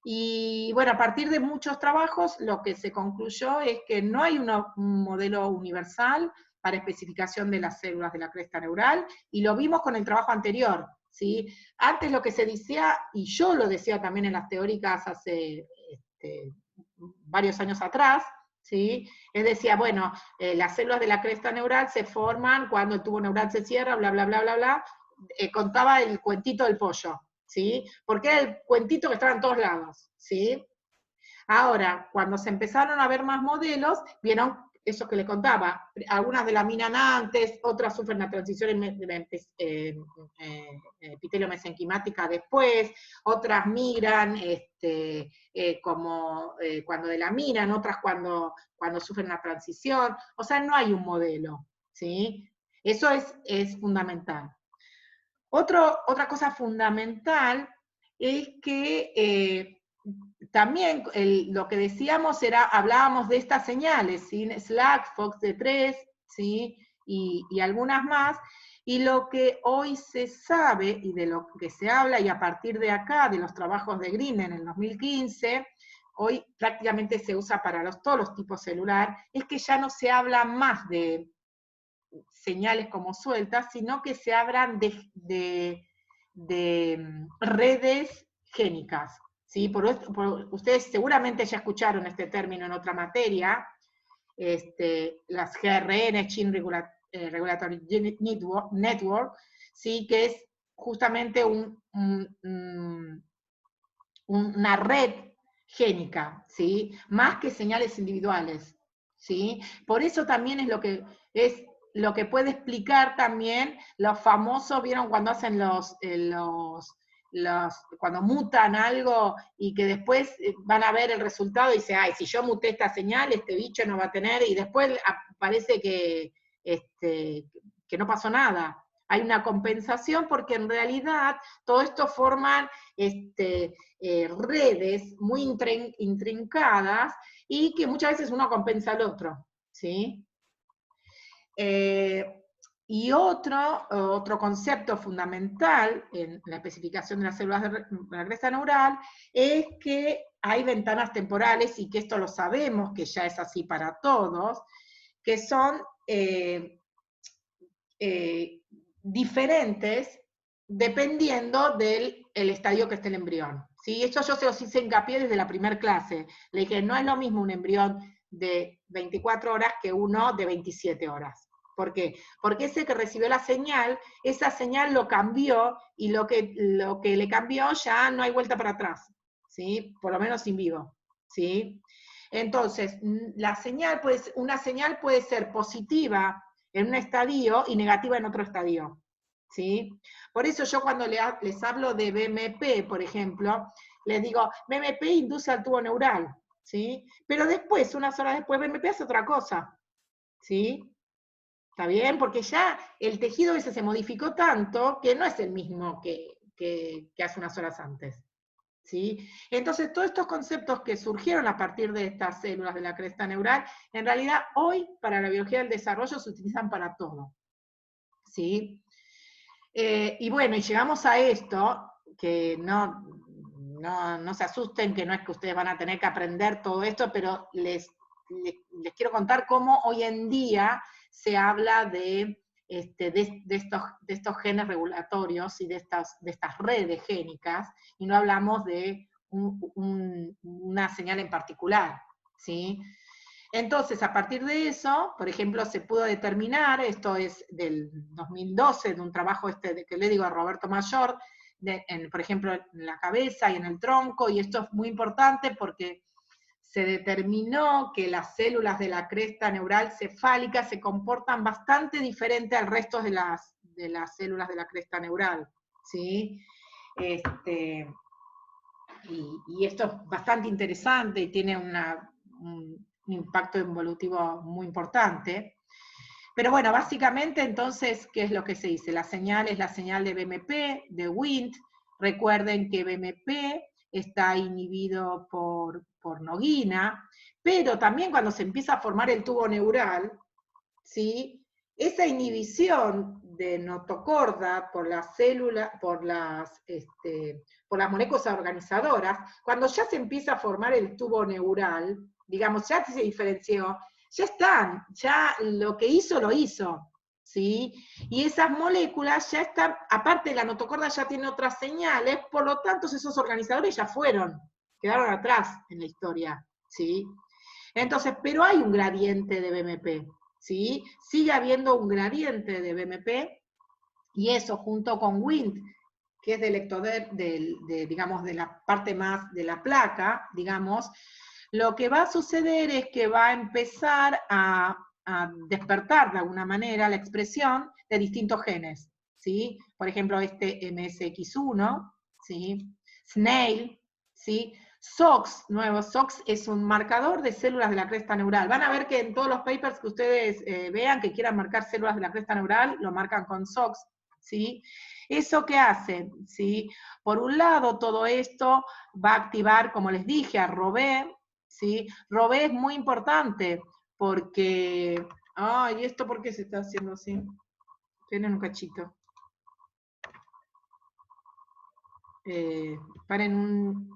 Y bueno, a partir de muchos trabajos, lo que se concluyó es que no hay un modelo universal para especificación de las células de la cresta neural, y lo vimos con el trabajo anterior, ¿sí? Antes lo que se decía, y yo lo decía también en las teóricas hace varios años atrás, ¿sí? Él decía, bueno, las células de la cresta neural se forman cuando el tubo neural se cierra, bla, bla, bla, bla, bla. Contaba el cuentito del pollo, ¿sí? Porque era el cuentito que estaba en todos lados, ¿sí? Ahora, cuando se empezaron a ver más modelos, vieron eso que le contaba, algunas delaminan antes, otras sufren la transición epitelio-mesenquimática después, otras migran cuando delaminan, otras cuando sufren la transición, o sea, no hay un modelo, ¿sí? Eso es fundamental. Otra cosa fundamental es que también lo que decíamos hablábamos de estas señales, ¿sí? SLAC, FOXD3, ¿sí? y algunas más, y lo que hoy se sabe, y de lo que se habla, y a partir de acá, de los trabajos de Green en el 2015, hoy prácticamente se usa para todos los tipos celular, es que ya no se habla más de señales como sueltas, sino que se hablan de redes génicas. ¿Sí? Ustedes seguramente ya escucharon este término en otra materia, las GRN, Chain Regulatory Network, ¿sí? Que es justamente una red génica, ¿sí? Más que señales individuales, ¿sí? Por eso también es lo que puede explicar también los famosos, ¿vieron cuando hacen cuando mutan algo y que después van a ver el resultado y dicen, ay, si yo muté esta señal, este bicho no va a tener, y después parece que no pasó nada. Hay una compensación porque en realidad todo esto forman redes muy intrincadas y que muchas veces uno compensa al otro, ¿sí? Y otro concepto fundamental en la especificación de las células de la cresta neural es que hay ventanas temporales, y que esto lo sabemos, que ya es así para todos, que son diferentes dependiendo del estadio que esté el embrión. ¿Sí? Esto yo se los hice hincapié desde la primera clase. Le dije, no es lo mismo un embrión de 24 horas que uno de 27 horas. ¿Por qué? Porque ese que recibió la señal, esa señal lo cambió, y lo que le cambió ya no hay vuelta para atrás, ¿sí? Por lo menos in vivo, ¿sí? Entonces, una señal puede ser positiva en un estadio y negativa en otro estadio, ¿sí? Por eso yo cuando les hablo de BMP, por ejemplo, les digo, BMP induce al tubo neural, ¿sí? Pero después, unas horas después, BMP hace otra cosa, ¿sí? ¿Está bien? Porque ya el tejido ese se modificó tanto que no es el mismo que hace unas horas antes, ¿sí? Entonces, todos estos conceptos que surgieron a partir de estas células de la cresta neural, en realidad hoy para la biología del desarrollo se utilizan para todo, ¿sí? Y bueno, y llegamos a esto, que no se asusten, que no es que ustedes van a tener que aprender todo esto, pero les quiero contar cómo hoy en día se habla de estos genes regulatorios y de estas redes génicas, y no hablamos de una señal en particular, ¿sí? Entonces, a partir de eso, por ejemplo, se pudo determinar, esto es del 2012, de un trabajo que le digo a Roberto Mayor, por ejemplo, en la cabeza y en el tronco, y esto es muy importante porque se determinó que las células de la cresta neural cefálica se comportan bastante diferente al resto de las células de la cresta neural, ¿sí? Y esto es bastante interesante y tiene un impacto evolutivo muy importante. Pero bueno, básicamente entonces, ¿qué es lo que se dice? La señal es la señal de BMP, de Wnt. Recuerden que BMP está inhibido por noguina, pero también cuando se empieza a formar el tubo neural, ¿sí? Esa inhibición de notocorda por las células, por las moléculas organizadoras, cuando ya se empieza a formar el tubo neural, digamos, ya se diferenció, ya están, ya lo que hizo, lo hizo, ¿sí? Y esas moléculas ya están, aparte de la notocorda ya tiene otras señales, por lo tanto esos organizadores ya quedaron atrás en la historia, ¿sí? Entonces, pero hay un gradiente de BMP, ¿sí? Sigue habiendo un gradiente de BMP, y eso junto con Wnt, que es del digamos, de la parte más de la placa, digamos, lo que va a suceder es que va a empezar a despertar de alguna manera la expresión de distintos genes, ¿sí? Por ejemplo, este MSX1, ¿sí? Snail, ¿sí? SOX, nuevo SOX es un marcador de células de la cresta neural. Van a ver que en todos los papers que ustedes vean que quieran marcar células de la cresta neural, lo marcan con SOX, ¿sí? ¿Eso qué hace? ¿Sí? Por un lado, todo esto va a activar, como les dije, a Robé, ¿sí? Robé es muy importante porque... Ay, ¿esto por qué se está haciendo así? Esperen un cachito. Paren un...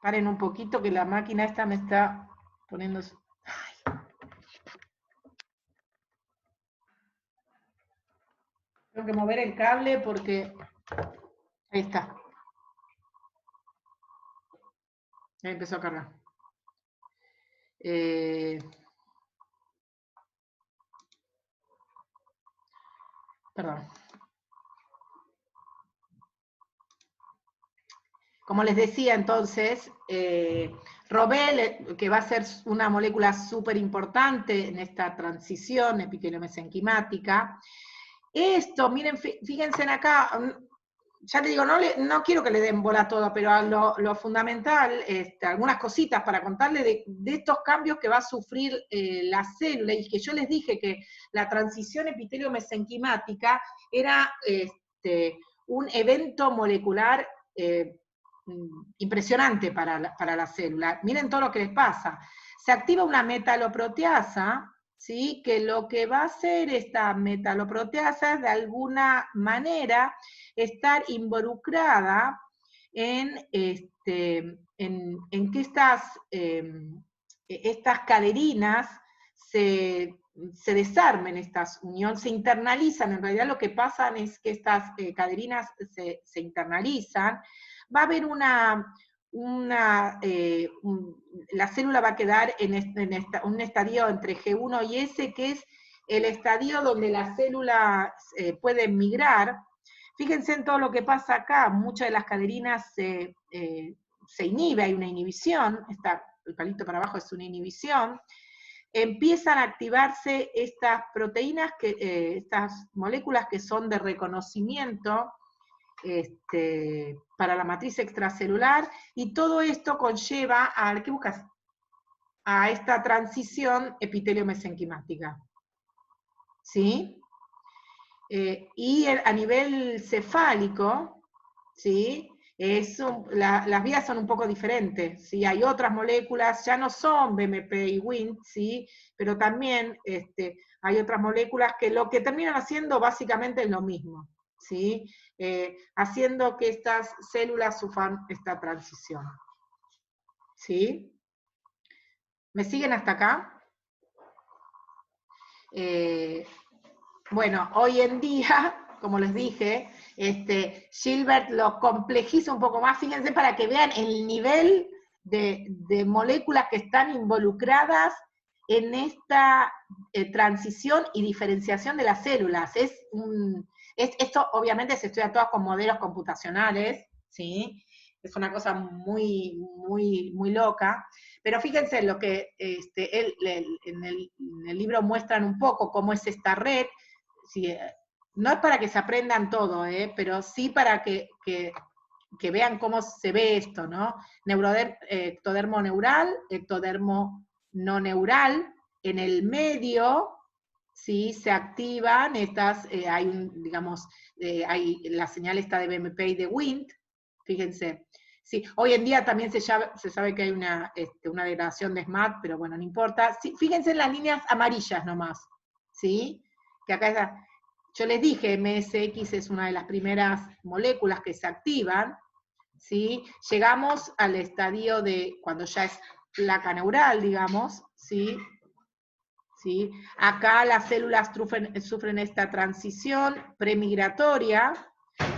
Paren un poquito que la máquina esta me está poniendo... Ay. Tengo que mover el cable porque... Ahí está. Ya empezó a cargar. Perdón. Como les decía entonces, Robel, que va a ser una molécula súper importante en esta transición epiteliomesenquimática. Esto, miren, fíjense en acá, ya te digo, no quiero que le den bola todo, pero lo fundamental, algunas cositas para contarles de estos cambios que va a sufrir la célula, y que yo les dije que la transición epiteliomesenquimática era un evento molecular impresionante para la célula. Miren todo lo que les pasa. Se activa una metaloproteasa, ¿sí? Que lo que va a hacer esta metaloproteasa es de alguna manera estar involucrada en que estas caderinas se desarmen, estas uniones, se internalizan. En realidad lo que pasa es que estas caderinas se internalizan. Va a haber la célula va a quedar en un estadio entre G1 y S, que es el estadio donde la célula puede migrar. Fíjense en todo lo que pasa acá, muchas de las caderinas se inhibe, hay una inhibición, el palito para abajo es una inhibición. Empiezan a activarse estas proteínas, estas moléculas que son de reconocimiento para la matriz extracelular, y todo esto conlleva ¿qué buscas? A esta transición epitelio-mesenquimática. ¿Sí? Y a nivel cefálico, ¿sí? Las vías son un poco diferentes, ¿sí? Hay otras moléculas, ya no son BMP y Wnt, ¿sí? Pero también hay otras moléculas que lo que terminan haciendo básicamente es lo mismo, ¿sí? Haciendo que estas células sufran esta transición. ¿Sí? ¿Me siguen hasta acá? Bueno, hoy en día, como les dije, Gilbert lo complejiza un poco más, fíjense para que vean el nivel de moléculas que están involucradas en esta transición y diferenciación de las células. Esto obviamente se estudia todo con modelos computacionales, ¿sí? Es una cosa muy, muy, muy loca. Pero fíjense lo que en el libro muestran un poco cómo es esta red. Sí, no es para que se aprendan todo, pero sí para que vean cómo se ve esto, ¿no? Ectodermo neural, ectodermo no neural. En el medio, ¿sí? Se activan estas, hay la señal esta de BMP y de Wnt, fíjense. Sí, hoy en día también se sabe que hay una degradación de SMAD, pero bueno, no importa. Sí, fíjense en las líneas amarillas nomás, ¿sí? Que acá está. Yo les dije, MSX es una de las primeras moléculas que se activan, ¿sí? Llegamos al estadio de cuando ya es placa neural, digamos, ¿sí? ¿Sí? Acá las células sufren esta transición premigratoria,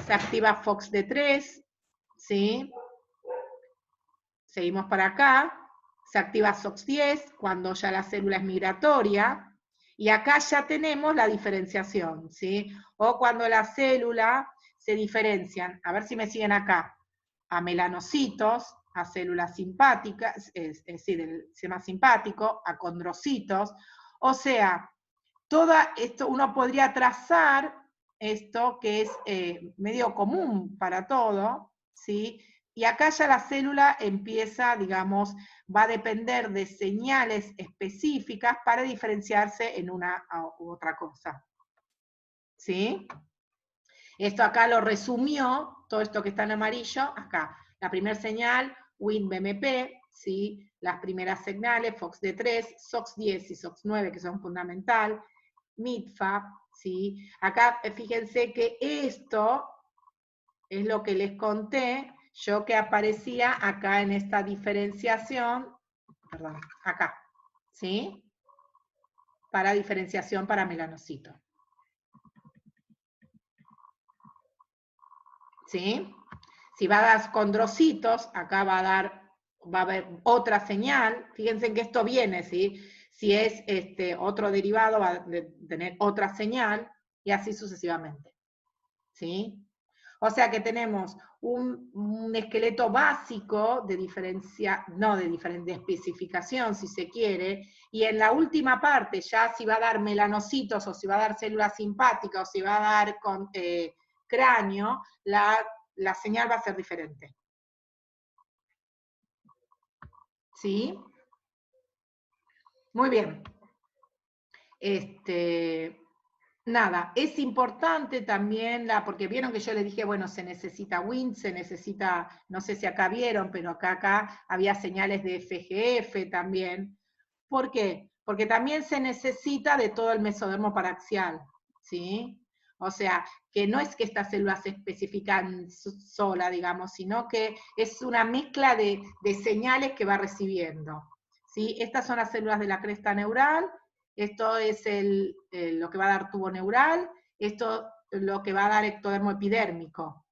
se activa FOXD3, ¿sí? Seguimos para acá. Se activa SOX10 cuando ya la célula es migratoria, y acá ya tenemos la diferenciación, ¿sí? O cuando la célula se diferencian, a ver si me siguen acá, a melanocitos, a células simpáticas, es decir, el sistema simpático, a condrocitos, o sea, todo esto uno podría trazar esto que es medio común para todo, ¿sí? Y acá ya la célula empieza, digamos, va a depender de señales específicas para diferenciarse en una u otra cosa. ¿Sí? Esto acá lo resumió, todo esto que está en amarillo, acá. La primera señal, WIN-BMP, ¿sí? Las primeras señales, FOXD3, SOX10 y SOX9, que son fundamental, MITFAP, ¿sí? Acá fíjense que esto es lo que les conté, yo que aparecía acá en esta diferenciación, perdón, acá, ¿sí? Para diferenciación para melanocito. ¿Sí? Si va a dar condrocitos, acá va a haber otra señal, fíjense que esto viene, ¿sí? Si es otro derivado, va a tener otra señal, y así sucesivamente. ¿Sí? O sea que tenemos un esqueleto básico de de especificación, si se quiere, y en la última parte, ya si va a dar melanocitos, o si va a dar células simpáticas, o si va a dar cráneo, la señal va a ser diferente. ¿Sí? Muy bien. Nada, es importante también, porque vieron que yo les dije, bueno, se necesita WIN, se necesita, no sé si acá vieron, pero acá había señales de FGF también. ¿Por qué? Porque también se necesita de todo el mesodermo paraxial, ¿sí? O sea, que no es que estas células se especifican sola, digamos, sino que es una mezcla de señales que va recibiendo, ¿sí? Estas son las células de la cresta neural. Esto es lo que va a dar tubo neural, esto lo que va a dar ectodermo epidérmico,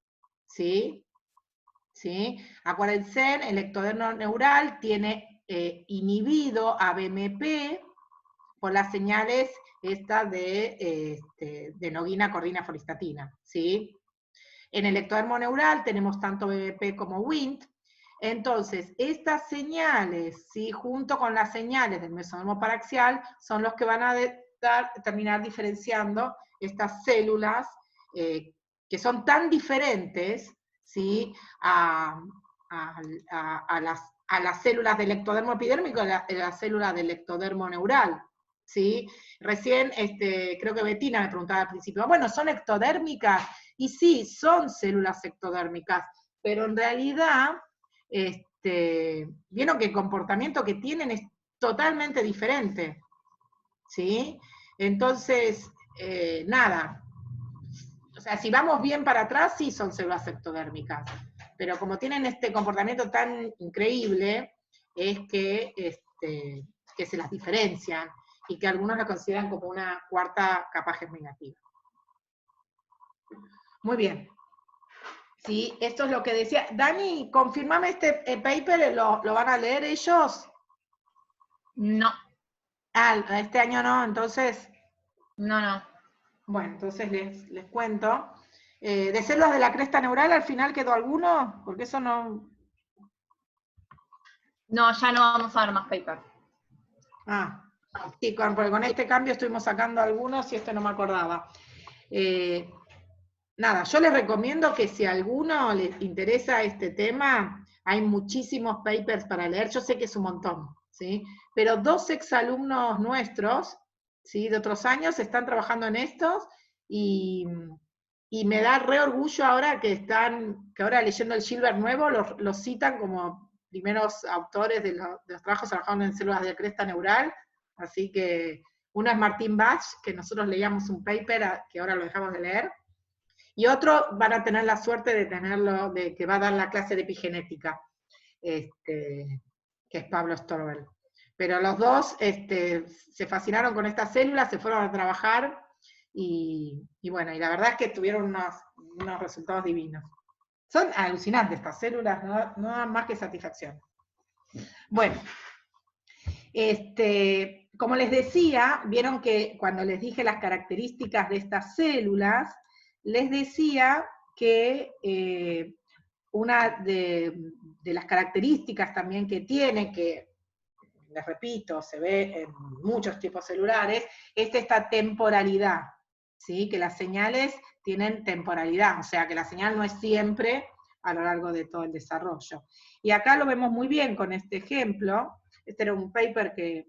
¿sí? ¿Sí? Acuérdense, el ectodermo neural tiene inhibido a BMP por las señales estas de noguina, cordina, folistatina, ¿sí? En el ectodermo neural tenemos tanto BMP como Wnt. Entonces, estas señales, ¿sí? Junto con las señales del mesodermo paraxial, son los que van a terminar diferenciando estas células que son tan diferentes, ¿sí? a las células del ectodermo epidérmico y a las células del ectodermo neural. ¿Sí? Recién, creo que Betina me preguntaba al principio, bueno, ¿son ectodérmicas? Y sí, son células ectodérmicas, pero en realidad, vieron que el comportamiento que tienen es totalmente diferente, ¿sí? Entonces, nada, o sea, si vamos bien para atrás, sí son células ectodérmicas, pero como tienen este comportamiento tan increíble, es que se las diferencian, y que algunos la consideran como una cuarta capa germinativa. Muy bien. Sí, esto es lo que decía. Dani, confirmame este paper, ¿lo van a leer ellos? No. Ah, este año no, entonces. No. Bueno, entonces les cuento. ¿De células de la cresta neural al final quedó alguno? Porque eso no... No, ya no vamos a ver más paper. Ah, sí, porque con este cambio estuvimos sacando algunos y no me acordaba. Nada, yo les recomiendo que si a alguno les interesa este tema, hay muchísimos papers para leer, yo sé que es un montón, ¿sí? Pero 2 exalumnos nuestros, ¿sí? De otros años, están trabajando en estos, y me da re orgullo ahora que ahora leyendo el Gilbert nuevo, los citan como primeros autores de los trabajos trabajando en células de cresta neural, así que uno es Martín Bach, que nosotros leíamos un paper que ahora lo dejamos de leer, y otro van a tener la suerte de tenerlo, de que va a dar la clase de epigenética, que es Pablo Storbel. Pero los dos se fascinaron con estas células, se fueron a trabajar, y bueno, y la verdad es que tuvieron unos resultados divinos. Son alucinantes estas células, no dan más que satisfacción. Bueno, como les decía, vieron que cuando les dije las características de estas células, les decía que una de las características también que tiene, que les repito, se ve en muchos tipos celulares, es esta temporalidad, ¿sí? Que las señales tienen temporalidad, o sea que la señal no es siempre a lo largo de todo el desarrollo. Y acá lo vemos muy bien con este ejemplo. Este era un paper que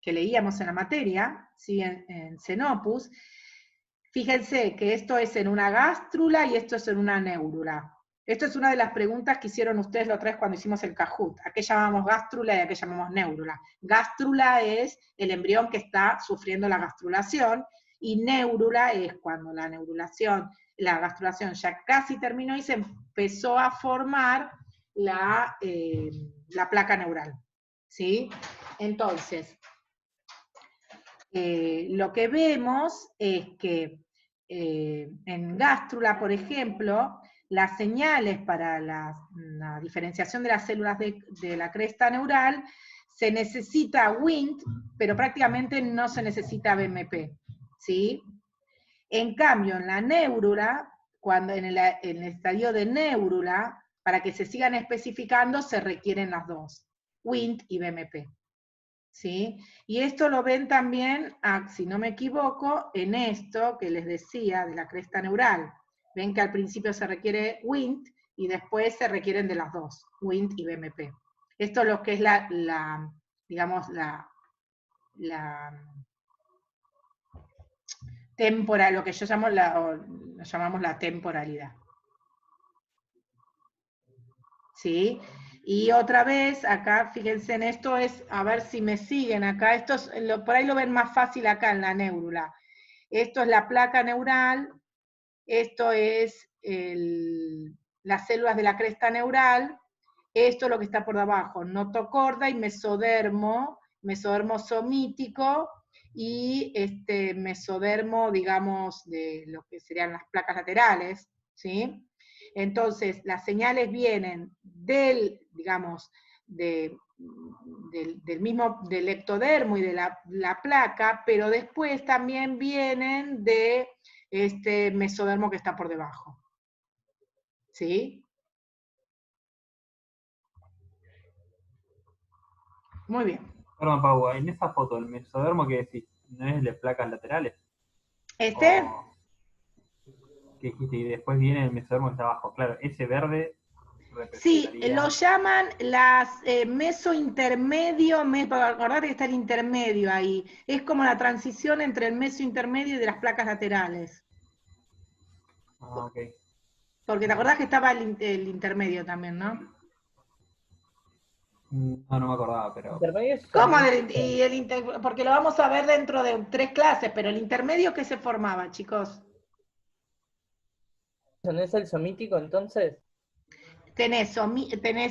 leíamos en la materia, ¿sí? en Xenopus. Fíjense que esto es en una gástrula y esto es en una neurula. Esto es una de las preguntas que hicieron ustedes la otra vez cuando hicimos el Kahoot. ¿A qué llamamos gástrula y a qué llamamos neurula? Gástrula es el embrión que está sufriendo la gastrulación, y neurula es cuando la gastrulación ya casi terminó y se empezó a formar la placa neural. ¿Sí? Entonces, lo que vemos es que en gástrula, por ejemplo, las señales para la diferenciación de las células de la cresta neural, se necesita Wnt, pero prácticamente no se necesita BMP, ¿sí? En cambio, en la neurula, cuando en el estadio de neurula, para que se sigan especificando, se requieren las dos, Wnt y BMP. ¿Sí? Y esto lo ven también, si no me equivoco, en esto que les decía de la cresta neural. Ven que al principio se requiere Wnt y después se requieren de las dos, Wnt y BMP. Esto es lo que es digamos, la temporal, lo que yo llamo lo llamamos la temporalidad. ¿Sí? Y otra vez, acá, fíjense en esto, a ver si me siguen acá, por ahí lo ven más fácil acá en la neurula. Esto es la placa neural, esto es las células de la cresta neural, esto es lo que está por debajo, notocorda y mesodermo somítico, y mesodermo, digamos, de lo que serían las placas laterales, ¿sí? Entonces, las señales vienen del ectodermo y de la placa, pero después también vienen de este mesodermo que está por debajo. ¿Sí? Muy bien. Perdón, Pau, en esa foto, el mesodermo que decís, ¿no es el de placas laterales? ¿Este? ¿Qué dijiste? Y después viene el mesodermo que está abajo. Claro, ese verde. Sí, lo llaman las mesointermedio, acordate que está el intermedio ahí. Es como la transición entre el mesointermedio y de las placas laterales. Ah, ok. Porque te acordás que estaba el intermedio también, ¿no? No me acordaba, pero... ¿Cómo? Porque lo vamos a ver dentro de 3 clases, pero el intermedio, ¿qué se formaba, chicos? ¿No es el somítico entonces?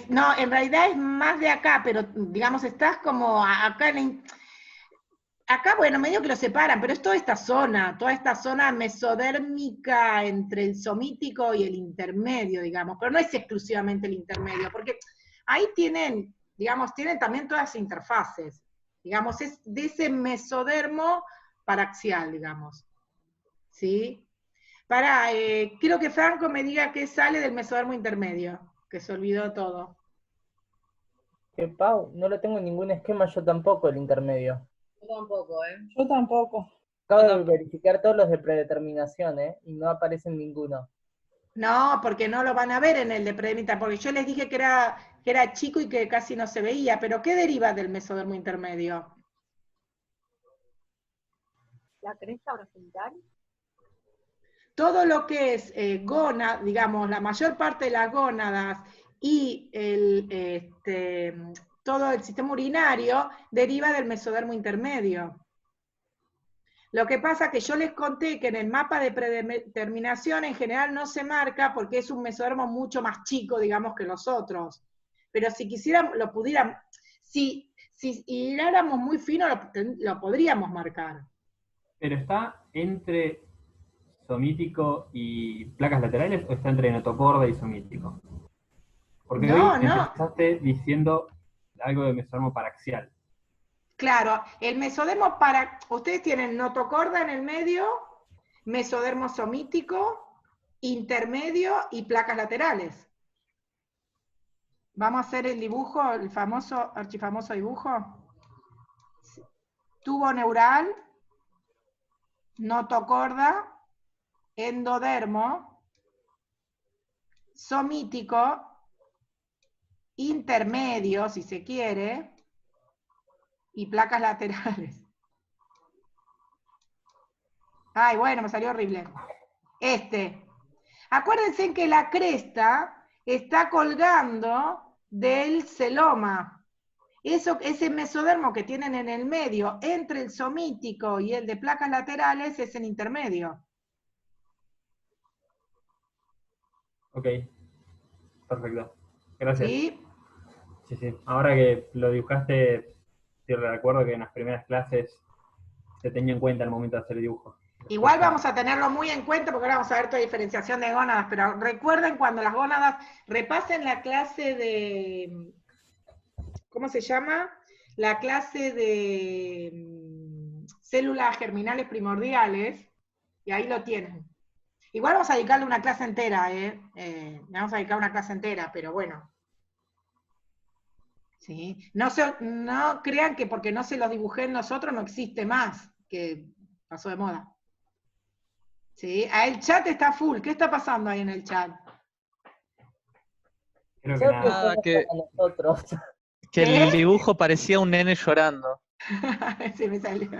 No, en realidad es más de acá, pero digamos, estás como acá acá, bueno, medio que lo separan, pero es toda esta zona mesodérmica entre el somítico y el intermedio, digamos, pero no es exclusivamente el intermedio, porque ahí tienen también todas las interfaces, digamos, es de ese mesodermo paraxial, digamos, ¿sí? Quiero que Franco me diga qué sale del mesodermo intermedio, que se olvidó todo. Pau, no lo tengo en ningún esquema, yo tampoco, el intermedio. Yo tampoco, ¿eh? Yo tampoco. Acabo de verificar todos los de predeterminación, y no aparecen ninguno. No, porque no lo van a ver en el de predeterminación, porque yo les dije que era chico y que casi no se veía, pero ¿qué deriva del mesodermo intermedio? ¿La cresta orogenital? Todo lo que es gónada, digamos, la mayor parte de las gónadas y todo el sistema urinario deriva del mesodermo intermedio. Lo que pasa es que yo les conté que en el mapa de predeterminación en general no se marca porque es un mesodermo mucho más chico, digamos, que los otros. Pero si quisiéramos, si hiláramos muy fino, lo podríamos marcar. Pero está entre somítico y placas laterales o está entre notocorda y somítico? Porque No, hoy no. empezaste diciendo algo de mesodermo paraxial. Claro, el mesodermo ustedes tienen notocorda en el medio, mesodermo somítico, intermedio y placas laterales. Vamos a hacer el dibujo, el famoso, archifamoso dibujo. Tubo neural, notocorda, endodermo, somítico, intermedio, si se quiere, y placas laterales. Ay, bueno, me salió horrible. Acuérdense que la cresta está colgando del celoma. Ese mesodermo que tienen en el medio, entre el somítico y el de placas laterales, es el intermedio. Ok, perfecto. Gracias. ¿Sí? Sí, sí. Ahora que lo dibujaste, te recuerdo que en las primeras clases se tenía en cuenta al momento de hacer el dibujo. Igual vamos a tenerlo muy en cuenta porque ahora vamos a ver toda diferenciación de gónadas, pero recuerden cuando las gónadas, repasen la clase de, ¿cómo se llama? La clase de células germinales primordiales, y ahí lo tienen. Igual vamos a dedicarle una clase entera, vamos a dedicar una clase entera, pero bueno. ¿Sí? No crean que porque no se los dibujé nosotros no existe más, que pasó de moda. ¿Sí? El chat está full. ¿Qué está pasando ahí en el chat? Creo que nada. Que nosotros. Que el dibujo parecía un nene llorando. Sí, me salió.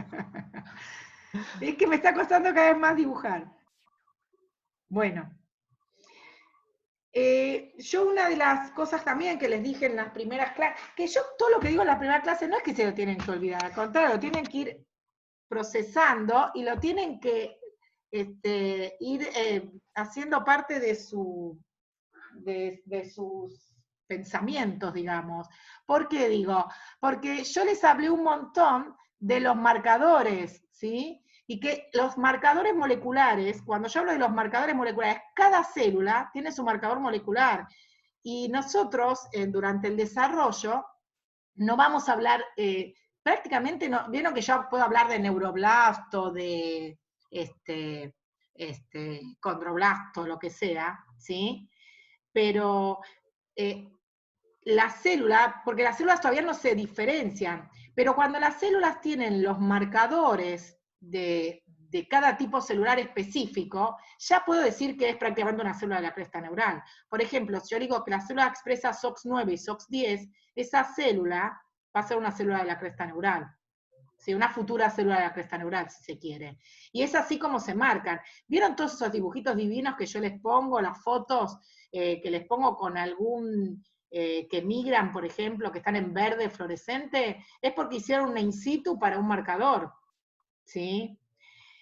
Es que me está costando cada vez más dibujar. Bueno. Yo una de las cosas también que les dije en las primeras clases, que yo todo lo que digo en la primera clase no es que se lo tienen que olvidar, al contrario, lo tienen que ir procesando y lo tienen que ir haciendo parte de sus pensamientos, digamos. ¿Por qué digo? Porque yo les hablé un montón de los marcadores, ¿sí? Y que los marcadores moleculares, cuando yo hablo de los marcadores moleculares, cada célula tiene su marcador molecular. Y nosotros, durante el desarrollo, no vamos a hablar, prácticamente, no, vieron que yo puedo hablar de neuroblasto, de condroblasto, lo que sea, ¿sí? Pero las células, porque las células todavía no se diferencian, pero cuando las células tienen los marcadores de cada tipo celular específico, ya puedo decir que es prácticamente una célula de la cresta neural. Por ejemplo, si yo digo que la célula expresa SOX9 y SOX10, esa célula va a ser una célula de la cresta neural. ¿Sí? Una futura célula de la cresta neural, si se quiere. Y es así como se marcan. ¿Vieron todos esos dibujitos divinos que yo les pongo, las fotos que les pongo con algún que migran, por ejemplo, que están en verde fluorescente? Es porque hicieron una in situ para un marcador. ¿Sí?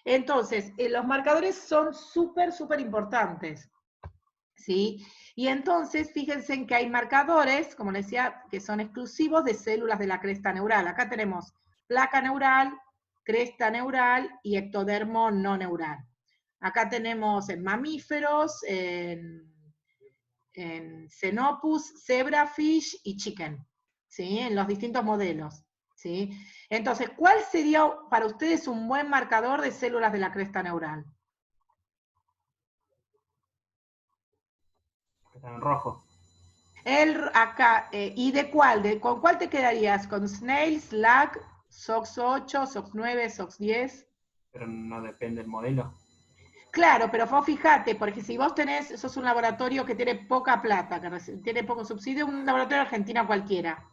Entonces, los marcadores son súper, súper importantes. ¿Sí? Y entonces, fíjense en que hay marcadores, como les decía, que son exclusivos de células de la cresta neural. Acá tenemos placa neural, cresta neural y ectodermo no neural. Acá tenemos en mamíferos, en Xenopus, zebrafish y chicken, ¿sí? En los distintos modelos. ¿Sí? Entonces, ¿cuál sería para ustedes un buen marcador de células de la cresta neural? Está en rojo. Acá, ¿y de cuál? ¿Con cuál te quedarías? ¿Con Snails, LAC, SOX8, SOX9, SOX10? Pero no depende del modelo. Claro, pero vos fijate, porque si vos sos un laboratorio que tiene poca plata, que tiene poco subsidio, un laboratorio argentino cualquiera.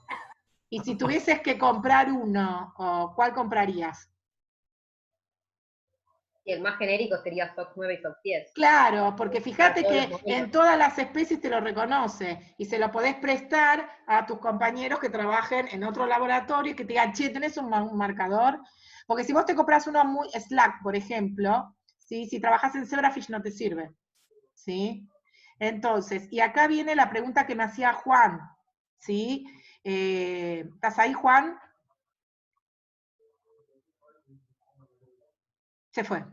Y si tuvieses que comprar uno, ¿cuál comprarías? Y el más genérico sería SOX9 y SOX10. Claro, porque fíjate que en todas las especies te lo reconoce y se lo podés prestar a tus compañeros que trabajen en otro laboratorio y que te digan, che, ¿tenés un marcador? Porque si vos te compras uno muy Slack, por ejemplo, ¿sí? Si trabajas en Zebrafish no te sirve. ¿Sí? Entonces, y acá viene la pregunta que me hacía Juan. ¿Sí? ¿Estás ahí, Juan? Se fue.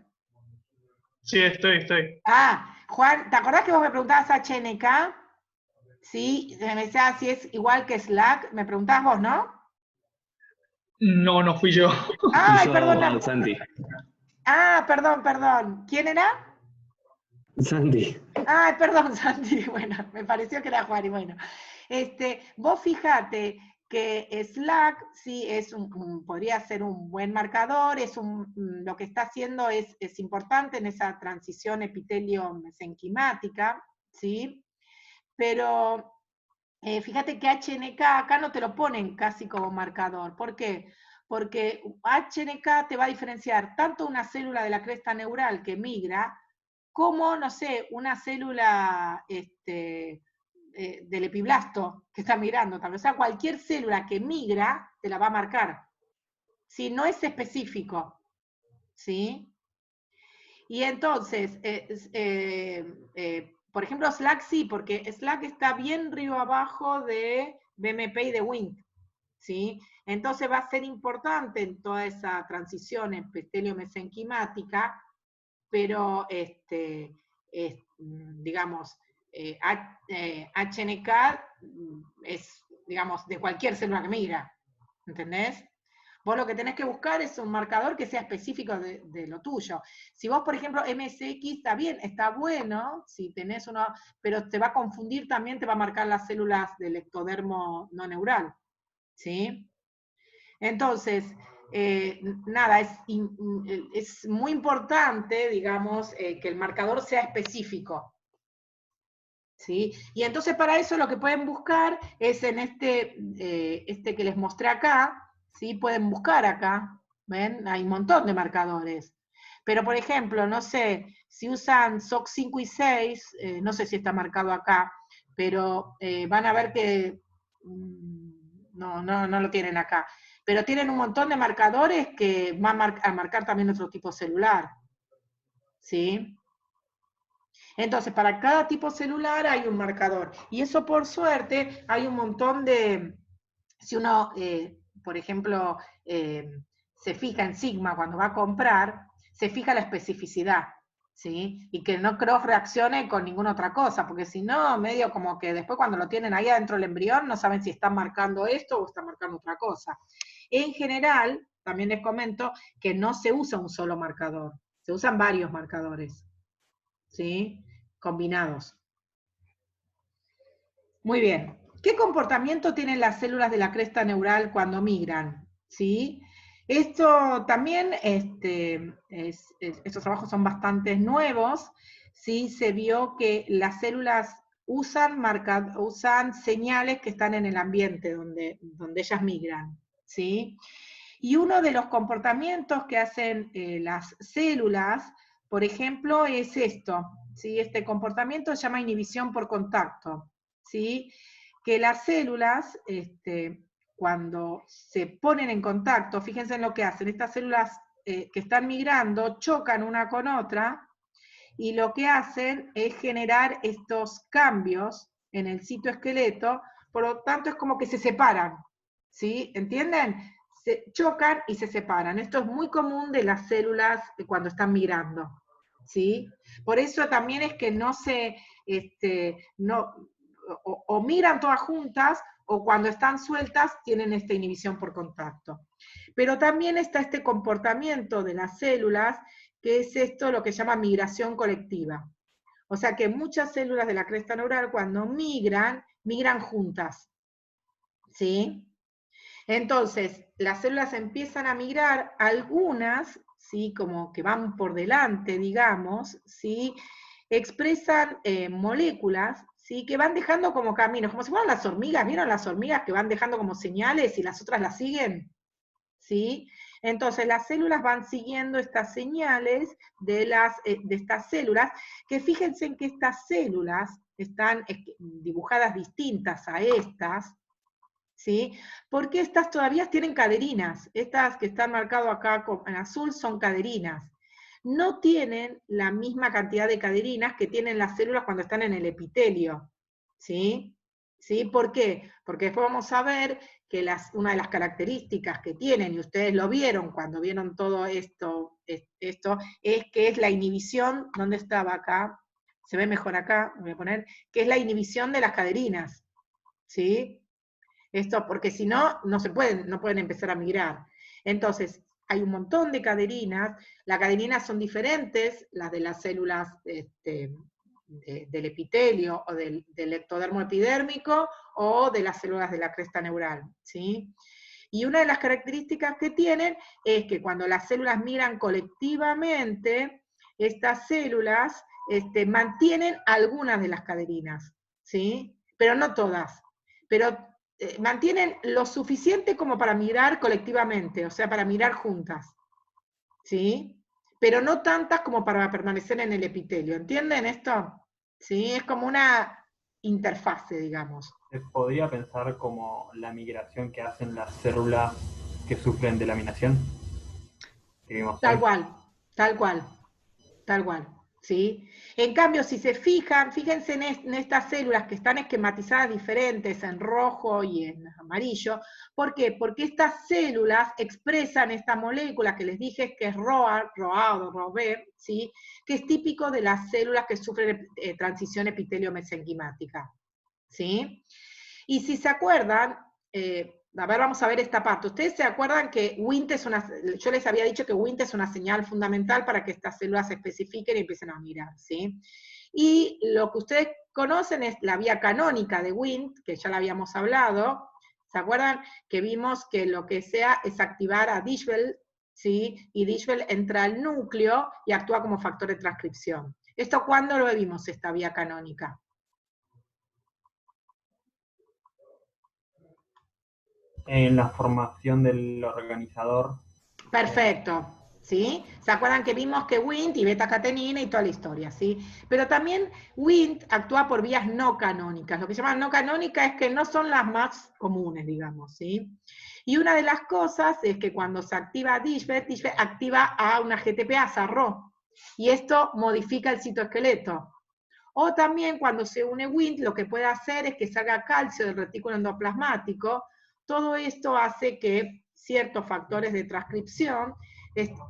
Sí, estoy. Ah, Juan, ¿te acordás que vos me preguntabas HNK? Sí, me decías si es igual que Slack, me preguntabas vos, ¿no? No, no fui yo. Ay, Hizo perdón. Santi. Ah, perdón. ¿Quién era? Santi. Ah, perdón, Santi. Bueno, me pareció que era Juan y bueno. Vos fíjate que Slack sí es podría ser un buen marcador, lo que está haciendo es importante en esa transición epitelio-mesenquimática, ¿sí? Pero fíjate que HNK acá no te lo ponen casi como marcador. ¿Por qué? Porque HNK te va a diferenciar tanto una célula de la cresta neural que migra, como, no sé, una célula del epiblasto que está migrando también. O sea, cualquier célula que migra te la va a marcar. ¿Sí? No es específico. ¿Sí? Y entonces, por ejemplo, Slack sí, porque Slack está bien río abajo de BMP y de Wnt. ¿Sí? Entonces va a ser importante en toda esa transición epitelio-mesenquimática, pero digamos, HNK es, digamos, de cualquier célula que migra, ¿entendés? Vos lo que tenés que buscar es un marcador que sea específico de lo tuyo. Si vos, por ejemplo, MSX está bien, está bueno, si tenés uno, pero te va a confundir también, te va a marcar las células del ectodermo no neural, ¿sí? Entonces, nada, es muy importante, digamos, que el marcador sea específico. ¿Sí? Y entonces para eso lo que pueden buscar es en este que les mostré acá, ¿sí? Pueden buscar acá, ¿ven? Hay un montón de marcadores. Pero por ejemplo, no sé, si usan SOC 5 y 6, no sé si está marcado acá, pero van a ver que no lo tienen acá. Pero tienen un montón de marcadores que van a marcar también otro tipo celular. ¿Sí? Entonces, para cada tipo celular hay un marcador. Y eso, por suerte, hay un montón de... Si uno, por ejemplo, se fija en Sigma cuando va a comprar, se fija la especificidad, ¿sí? Y que no cross-reaccione con ninguna otra cosa, porque si no, medio como que después cuando lo tienen ahí adentro del embrión, no saben si están marcando esto o están marcando otra cosa. En general, también les comento que no se usa un solo marcador, se usan varios marcadores, ¿sí? Combinados. Muy bien. ¿Qué comportamiento tienen las células de la cresta neural cuando migran? ¿Sí? Esto también, estos trabajos son bastante nuevos, ¿sí? Se vio que las células usan señales que están en el ambiente donde ellas migran, ¿sí? Y uno de los comportamientos que hacen las células, por ejemplo, es esto, ¿sí? Este comportamiento se llama inhibición por contacto, ¿sí? Que las células, cuando se ponen en contacto, fíjense en lo que hacen, estas células que están migrando chocan una con otra, y lo que hacen es generar estos cambios en el citoesqueleto, por lo tanto es como que se separan, ¿sí? ¿Entienden? Se chocan y se separan. Esto es muy común de las células cuando están migrando, ¿sí? Por eso también es que no se, o migran todas juntas, o cuando están sueltas tienen esta inhibición por contacto. Pero también está este comportamiento de las células, que es esto lo que se llama migración colectiva. O sea que muchas células de la cresta neural cuando migran juntas, ¿sí? Entonces, las células empiezan a migrar, algunas, ¿sí? Como que van por delante, digamos, ¿sí? Expresan moléculas, ¿sí? Que van dejando como caminos, como si fueran las hormigas, ¿vieron las hormigas que van dejando como señales y las otras las siguen? ¿Sí? Entonces las células van siguiendo estas señales de estas células, que fíjense en que estas células están dibujadas distintas a estas, ¿sí? Porque estas todavía tienen caderinas, estas que están marcadas acá en azul son caderinas. No tienen la misma cantidad de caderinas que tienen las células cuando están en el epitelio, ¿sí? ¿Sí? ¿Por qué? Porque después vamos a ver que una de las características que tienen, y ustedes lo vieron cuando vieron todo esto, es que es la inhibición, ¿dónde estaba acá? Se ve mejor acá, voy a poner, que es la inhibición de las caderinas, ¿sí? Esto, porque si no, no pueden empezar a migrar. Entonces, hay un montón de caderinas, las caderinas son diferentes, las de las células del epitelio o del ectodermo epidérmico o de las células de la cresta neural, ¿sí? Y una de las características que tienen es que cuando las células migran colectivamente, estas células mantienen algunas de las caderinas, ¿sí? Pero no todas. Pero mantienen lo suficiente como para migrar colectivamente, o sea, para migrar juntas, ¿sí? Pero no tantas como para permanecer en el epitelio. ¿Entienden esto? ¿Sí? Es como una interfase, digamos. Se podría pensar como la migración que hacen las células que sufren de laminación. Tal cual, tal cual, tal cual, ¿sí? En cambio, si se fijan, fíjense en estas células que están esquematizadas diferentes en rojo y en amarillo. ¿Por qué? Porque estas células expresan esta molécula que les dije que es ROA o ROB, ¿sí? Que es típico de las células que sufren transición epitelio-mesenquimática, ¿sí? Y si se acuerdan, a ver, vamos a ver esta parte. ¿Ustedes se acuerdan que Wnt yo les había dicho que Wnt es una señal fundamental para que estas células se especifiquen y empiecen a migrar, ¿sí? Y lo que ustedes conocen es la vía canónica de Wnt, que ya la habíamos hablado. ¿Se acuerdan que vimos que lo que sea es activar a Dishwell, ¿sí? Y Dishwell entra al núcleo y actúa como factor de transcripción. ¿Esto cuándo lo vimos, esta vía canónica? En la formación del organizador. Perfecto, ¿sí? ¿Se acuerdan que vimos que Wnt y beta-catenina y toda la historia, ¿sí? Pero también Wnt actúa por vías no canónicas. Lo que se llama no canónica es que no son las más comunes, digamos, ¿sí? Y una de las cosas es que cuando se activa Dishwell activa a una GTPasa, RO, y esto modifica el citoesqueleto. O también cuando se une Wnt, lo que puede hacer es que salga calcio del retículo endoplasmático. Todo esto hace que ciertos factores de transcripción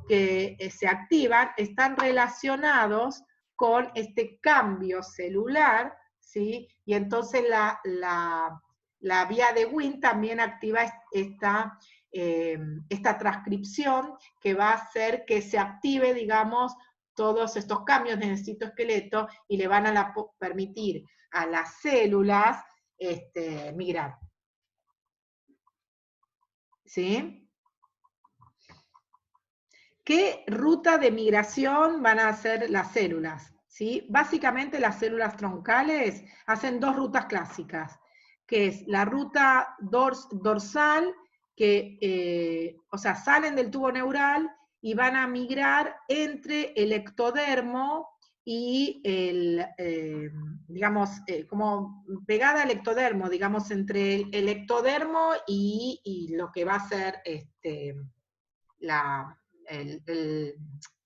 que se activan están relacionados con este cambio celular, ¿sí? Y entonces la vía de Wnt también activa esta transcripción que va a hacer que se active, digamos, todos estos cambios en el citoesqueleto y le van a permitir a las células migrar. ¿Sí? ¿Qué ruta de migración van a hacer las células? ¿Sí? Básicamente las células troncales hacen dos rutas clásicas, que es la ruta dorsal, que, o sea, salen del tubo neural y van a migrar entre el ectodermo y digamos, como pegada al ectodermo, digamos, entre el ectodermo y lo que va a ser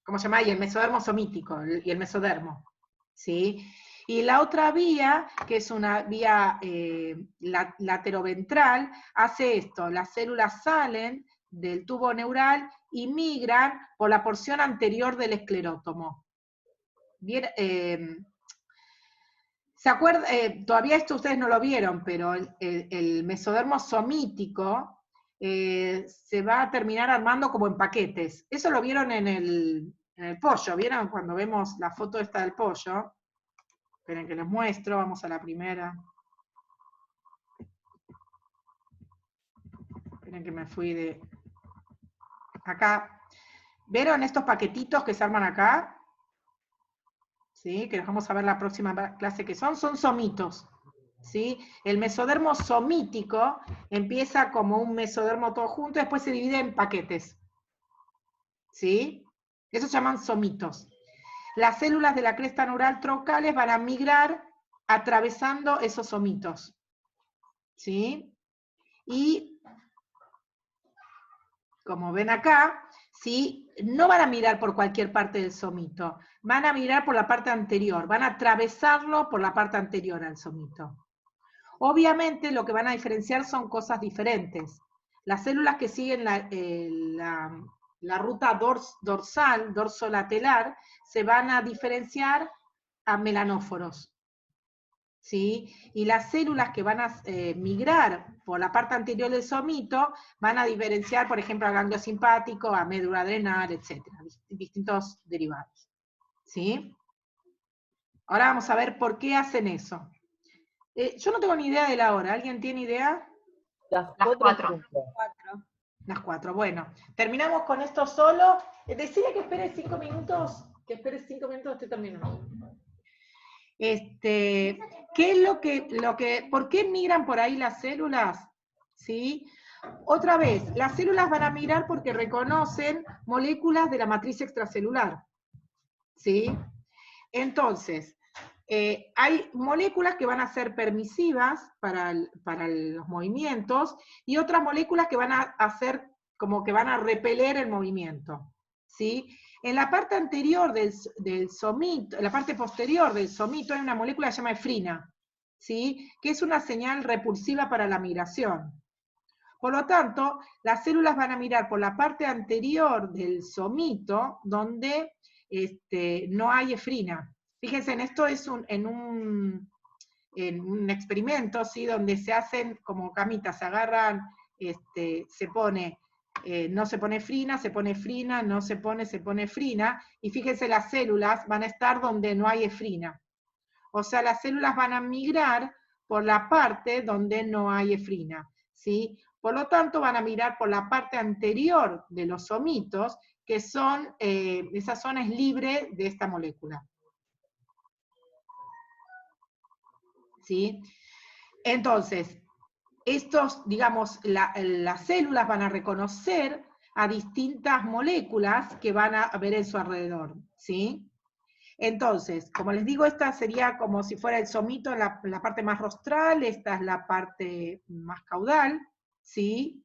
¿cómo se llama? Y el mesodermo somítico, y el mesodermo, ¿sí? Y la otra vía, que es una vía lateroventral, hace esto: las células salen del tubo neural y migran por la porción anterior del esclerótomo. Bien, ¿se acuerdan? Todavía esto ustedes no lo vieron, pero el mesodermo somítico se va a terminar armando como en paquetes. Eso lo vieron en el pollo. ¿Vieron cuando vemos la foto esta del pollo? Esperen que les muestro, vamos a la primera. Esperen que me fui de acá. ¿Vieron estos paquetitos que se arman acá? ¿Sí? Que los vamos a ver la próxima clase que son somitos. ¿Sí? El mesodermo somítico empieza como un mesodermo todo junto, y después se divide en paquetes. ¿Sí? Esos se llaman somitos. Las células de la cresta neural troncales van a migrar atravesando esos somitos. ¿Sí? Y, como ven acá, ¿sí? No van a mirar por cualquier parte del somito, van a mirar por la parte anterior, van a atravesarlo por la parte anterior al somito. Obviamente lo que van a diferenciar son cosas diferentes. Las células que siguen la ruta dorsal, dorsolateral, se van a diferenciar a melanóforos. ¿Sí? Y las células que van a migrar por la parte anterior del somito van a diferenciar, por ejemplo, a ganglio simpático, a médula adrenal, etc. Distintos derivados. ¿Sí? Ahora vamos a ver por qué hacen eso. Yo no tengo ni idea de la hora. ¿Alguien tiene idea? Las 4. Las 4. Bueno, terminamos con esto solo. Decirle que espere 5 minutos. Que espere 5 minutos, estoy terminando. ¿Qué es por qué migran por ahí las células? ¿Sí? Otra vez, las células van a migrar porque reconocen moléculas de la matriz extracelular. ¿Sí? Entonces, hay moléculas que van a ser permisivas para los movimientos y otras moléculas que van a hacer como que van a repeler el movimiento. ¿Sí? En la parte anterior del somito, en la parte posterior del somito hay una molécula que se llama efrina, ¿sí? Que es una señal repulsiva para la migración. Por lo tanto, las células van a migrar por la parte anterior del somito, donde no hay efrina. Fíjense, en esto es en un experimento, ¿sí? Donde se hacen como camitas, se agarran, se pone... no se pone efrina, se pone efrina, no se pone efrina, y fíjense, las células van a estar donde no hay efrina. O sea, las células van a migrar por la parte donde no hay efrina, ¿sí? Por lo tanto, van a migrar por la parte anterior de los somitos, que son, esa zona es libre de esta molécula. ¿Sí? Entonces, digamos, las células van a reconocer a distintas moléculas que van a ver en su alrededor, ¿sí? Entonces, como les digo, esta sería como si fuera el somito, la parte más rostral, esta es la parte más caudal, ¿sí?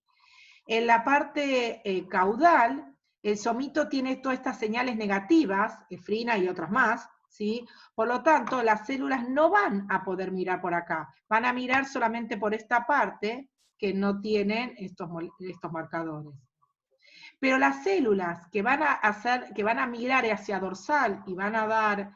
En la parte caudal, el somito tiene todas estas señales negativas, efrina y otras más, ¿sí? Por lo tanto, las células no van a poder mirar por acá, van a mirar solamente por esta parte que no tienen estos marcadores. Pero las células que van a migrar hacia dorsal y van a dar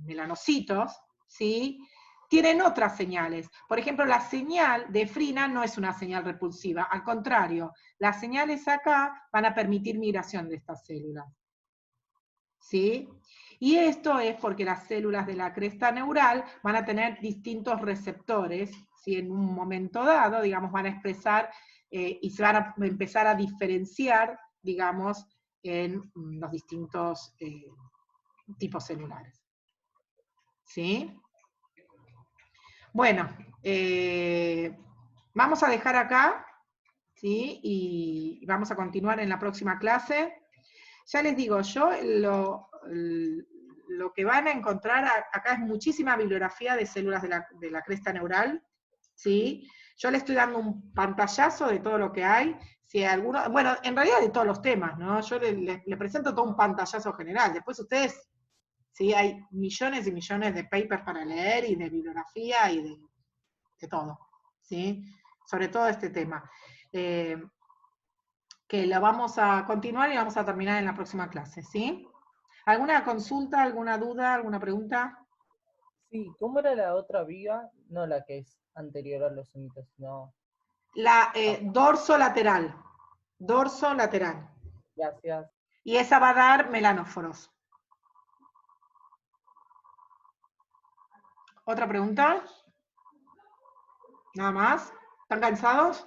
melanocitos, ¿sí? Tienen otras señales. Por ejemplo, la señal de efrina no es una señal repulsiva, al contrario, las señales acá van a permitir migración de estas células. ¿Sí? Y esto es porque las células de la cresta neural van a tener distintos receptores, ¿sí? En un momento dado, digamos, van a expresar y se van a empezar a diferenciar, digamos, en los distintos tipos celulares. ¿Sí? Bueno, vamos a dejar acá, ¿sí? Y vamos a continuar en la próxima clase. Ya les digo, yo lo que van a encontrar acá es muchísima bibliografía de células de la cresta neural, ¿sí? Yo les estoy dando un pantallazo de todo lo que hay. Si alguno, bueno, en realidad de todos los temas, ¿no? Yo les presento todo un pantallazo general. Después ustedes, ¿sí? Hay millones y millones de papers para leer y de bibliografía y de todo, ¿sí? Sobre todo este tema. Que lo vamos a continuar y vamos a terminar en la próxima clase, ¿sí? ¿Alguna consulta, alguna duda, alguna pregunta? Sí, ¿cómo era la otra viga? No la que es anterior a los somitos, sino... La dorso lateral. Dorso lateral. Gracias. Y esa va a dar melanóforos. ¿Otra pregunta? ¿Nada más? ¿Están cansados?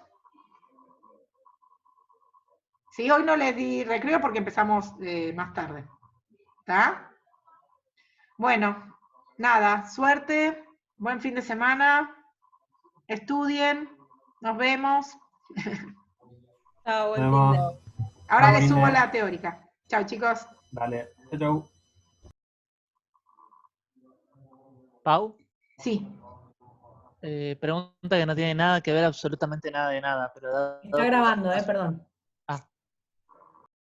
Sí, hoy no les di recreo porque empezamos más tarde. ¿Está? Bueno, nada, suerte, buen fin de semana, estudien, nos vemos. Chao, buen Nos fin de. vemos. Ahora Chao, les subo Inde. la teórica. Chao, chicos. Dale. Chau, chau. Pau, Sí. pregunta que no tiene nada que ver absolutamente nada de nada, pero Está grabando, perdón.